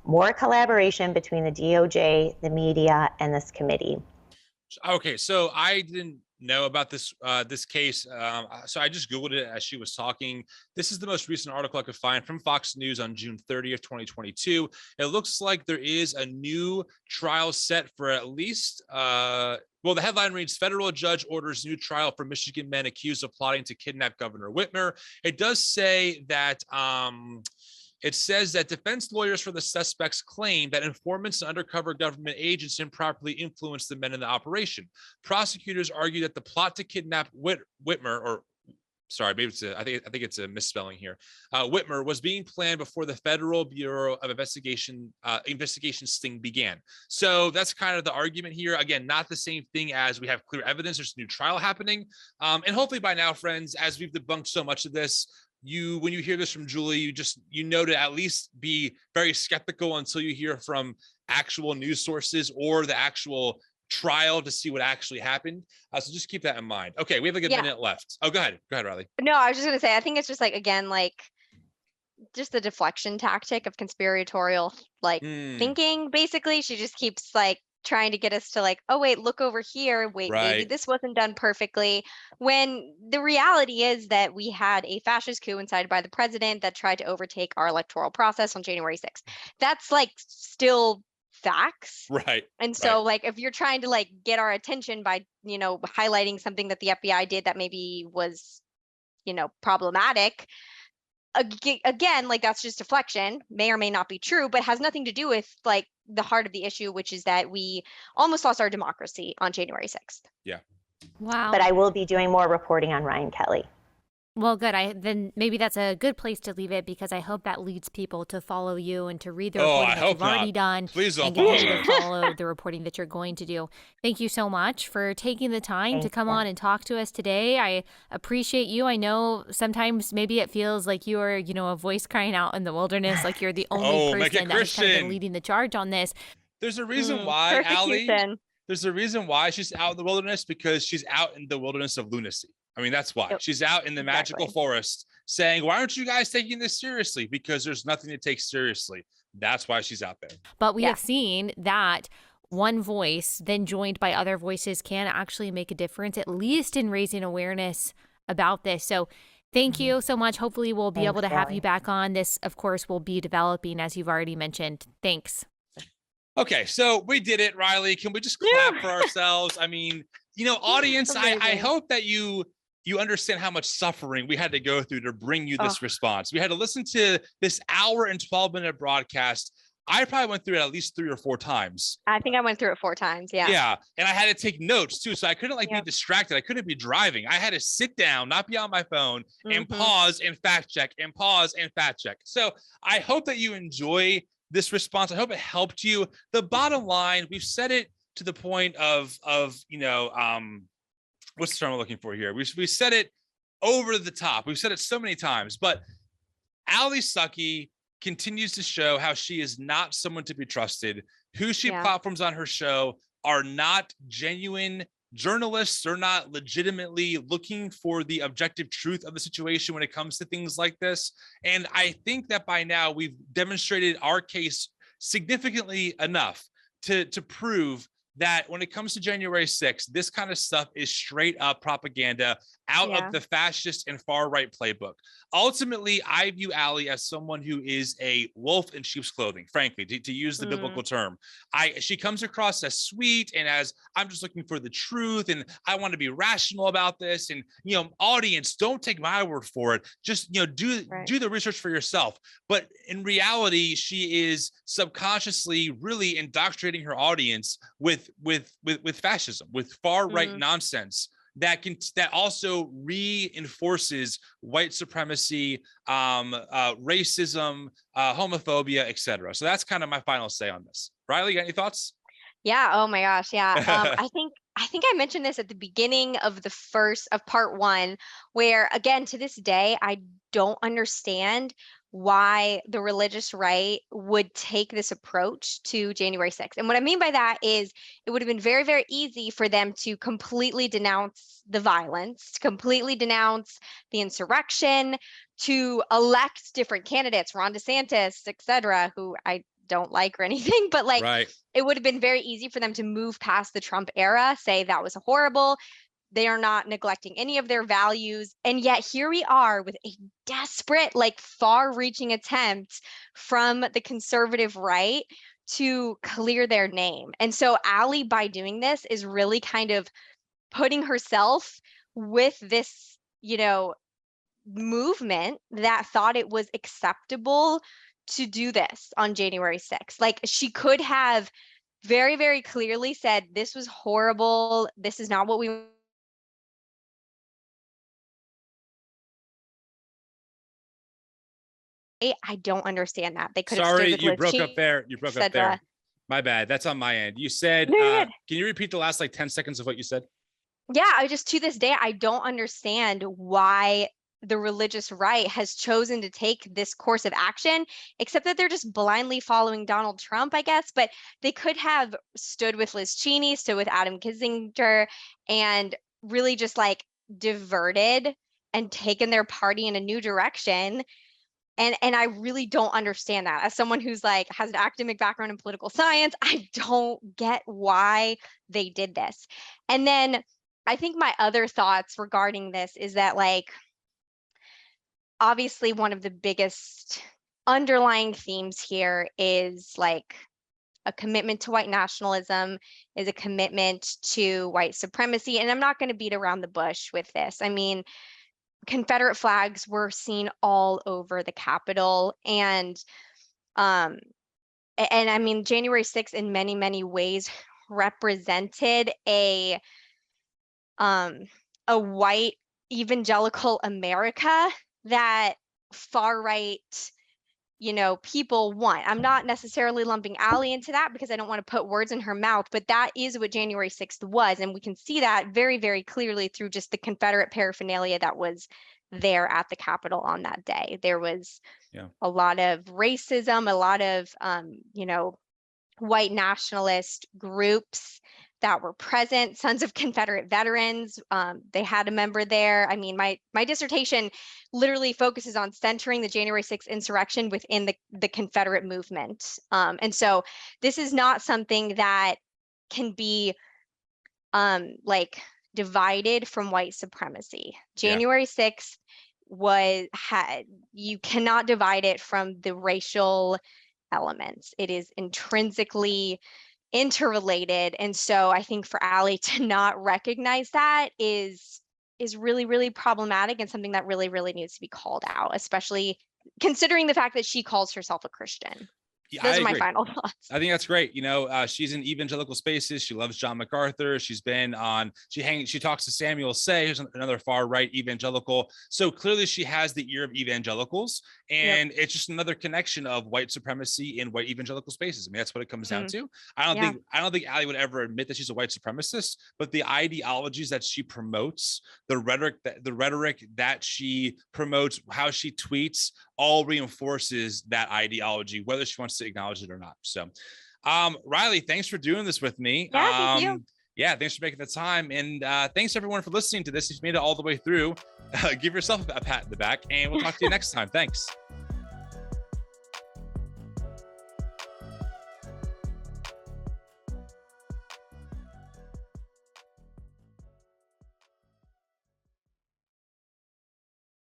[SPEAKER 4] more collaboration between the DOJ, the media, and this committee.
[SPEAKER 2] Okay, so I didn't know about this case. So I just Googled it as she was talking. This is the most recent article I could find from Fox News on June 30th, 2022. It looks like there is a new trial set for at least, well, the headline reads, federal judge orders new trial for Michigan men accused of plotting to kidnap Governor Whitmer. It does say that, it says that defense lawyers for the suspects claim that informants and undercover government agents improperly influenced the men in the operation. Prosecutors argue that the plot to kidnap Whitmer, or sorry, maybe I think it's a misspelling here. Whitmer was being planned before the Federal Bureau of investigation sting began. So that's kind of the argument here. Again, not the same thing as we have clear evidence. There's a new trial happening. And hopefully by now, friends, as we've debunked so much of this, when you hear this from Julie, you know to at least be very skeptical until you hear from actual news sources or the actual trial to see what actually happened. So just keep that in mind. Okay, we have like a minute left. Oh, go ahead, Riley.
[SPEAKER 1] No, I was just gonna say, I think it's just just the deflection tactic of conspiratorial thinking. Basically, she just keeps trying to get us to oh wait, look over here, wait, maybe this wasn't done perfectly, when the reality is that we had a fascist coup incited by the president that tried to overtake our electoral process on January 6th. That's still facts,
[SPEAKER 2] right?
[SPEAKER 1] And so if you're trying to get our attention by highlighting something that the FBI did that maybe was problematic, again, that's just deflection, may or may not be true, but has nothing to do with the heart of the issue, which is that we almost lost our democracy on January 6th.
[SPEAKER 2] Yeah.
[SPEAKER 3] Wow.
[SPEAKER 4] But I will be doing more reporting on Ryan Kelly.
[SPEAKER 3] Well, good. Then maybe that's a good place to leave it, because I hope that leads people to follow you and to read the reporting that you've already done.
[SPEAKER 2] Please don't
[SPEAKER 3] follow the reporting that you're going to do. Thank you so much for taking the time to come on and talk to us today. I appreciate you. I know sometimes maybe it feels like you are, a voice crying out in the wilderness, like you're the only person that is kind of leading the charge on this.
[SPEAKER 2] There's a reason why, Allie.
[SPEAKER 1] Persecution.
[SPEAKER 2] There's a reason why she's out in the wilderness, because she's out in the wilderness of lunacy. I mean, that's why. She's out in the magical forest saying, why aren't you guys taking this seriously? Because there's nothing to take seriously. That's why she's out there.
[SPEAKER 3] But we have seen that one voice, then joined by other voices, can actually make a difference, at least in raising awareness about this. So thank you so much. Hopefully we'll be able to have you back on. This, of course, will be developing, as you've already mentioned. Thanks.
[SPEAKER 2] Okay, so we did it, Riley. Can we just clap for ourselves? I mean, audience, I hope that you understand how much suffering we had to go through to bring you this response. We had to listen to this hour and 12-minute broadcast. I probably went through it at least 3 or 4 times.
[SPEAKER 1] I think I went through it 4 times. Yeah.
[SPEAKER 2] Yeah. And I had to take notes too. So I couldn't be distracted. I couldn't be driving. I had to sit down, not be on my phone, and pause and fact check and pause and fact check. So I hope that you enjoy this response. I hope it helped you. The bottom line, we've said it to the point of what's the term I'm looking for here? We said it over the top. We've said it so many times, but Allie Stuckey continues to show how she is not someone to be trusted. Who she platforms on her show are not genuine journalists. They're not legitimately looking for the objective truth of the situation when it comes to things like this. And I think that by now we've demonstrated our case significantly enough to prove that when it comes to January 6th, this kind of stuff is straight up propaganda out of the fascist and far right playbook. Ultimately, I view Allie as someone who is a wolf in sheep's clothing, frankly, to use the biblical term. She comes across as sweet and as, I'm just looking for the truth and I want to be rational about this. And, audience, don't take my word for it. Just, do the research for yourself. But in reality, she is subconsciously really indoctrinating her audience with fascism, with far right nonsense that also reinforces white supremacy, racism, homophobia, etc. So that's kind of my final say on this. Riley, you got any thoughts?
[SPEAKER 1] Yeah. Oh my gosh. Yeah. I think I mentioned this at the beginning of part 1, where again, to this day, I don't understand why the religious right would take this approach to January 6th. And what I mean by that is it would have been very, very easy for them to completely denounce the violence, to completely denounce the insurrection, to elect different candidates, Ron DeSantis, et cetera, who I don't like or anything, but it would have been very easy for them to move past the Trump era, say that was horrible. They are not neglecting any of their values. And yet here we are with a desperate, far-reaching attempt from the conservative right to clear their name. And so Allie, by doing this, is really kind of putting herself with this, movement that thought it was acceptable to do this on January 6th. She could have very, very clearly said, this was horrible. This is not what we I don't understand that. They could have
[SPEAKER 2] Sorry, you broke up there. You broke up there. My bad. That's on my end. You said, can you repeat the last 10 seconds of what you said?
[SPEAKER 1] Yeah, to this day, I don't understand why the religious right has chosen to take this course of action, except that they're just blindly following Donald Trump, I guess. But they could have stood with Liz Cheney, stood with Adam Kinzinger, and really just diverted and taken their party in a new direction. And I really don't understand that. As someone who's has an academic background in political science, I don't get why they did this. And then I think my other thoughts regarding this is that obviously one of the biggest underlying themes here is a commitment to white nationalism, is a commitment to white supremacy. And I'm not going to beat around the bush with this. I mean, Confederate flags were seen all over the Capitol, and I mean, January 6th in many, many ways represented a white evangelical America that far right, people want. I'm not necessarily lumping Allie into that because I don't want to put words in her mouth, but that is what January 6th was. And we can see that very, very clearly through just the Confederate paraphernalia that was there at the Capitol on that day. There was a lot of racism, a lot of, white nationalist groups that were present, Sons of Confederate Veterans. They had a member there. I mean, my dissertation literally focuses on centering the January 6th insurrection within the Confederate movement. And so this is not something that can be like divided from white supremacy. January 6th you cannot divide it from the racial elements. It is intrinsically interrelated. And so I think for Allie to not recognize that is really, really problematic, and something that really, really needs to be called out, especially considering the fact that she calls herself a Christian.
[SPEAKER 2] Yeah,
[SPEAKER 1] Those are my final thoughts.
[SPEAKER 2] I think that's great. You know, she's in evangelical spaces. She loves John MacArthur. She's been on, she talks to Samuel Say, who's another far right evangelical. So clearly she has the ear of evangelicals, and it's just another connection of white supremacy in white evangelical spaces. I mean, that's what it comes down to. I don't think Allie would ever admit that she's a white supremacist, but the ideologies that she promotes, the rhetoric that she promotes, how she tweets, all reinforces that ideology, whether she wants to acknowledge it or not. So, Riley, thanks for doing this with me.
[SPEAKER 1] Yeah, thank you.
[SPEAKER 2] Yeah, thanks for making the time. And thanks everyone for listening to this. If you made it all the way through, give yourself a pat in the back, and we'll talk to you next time. Thanks.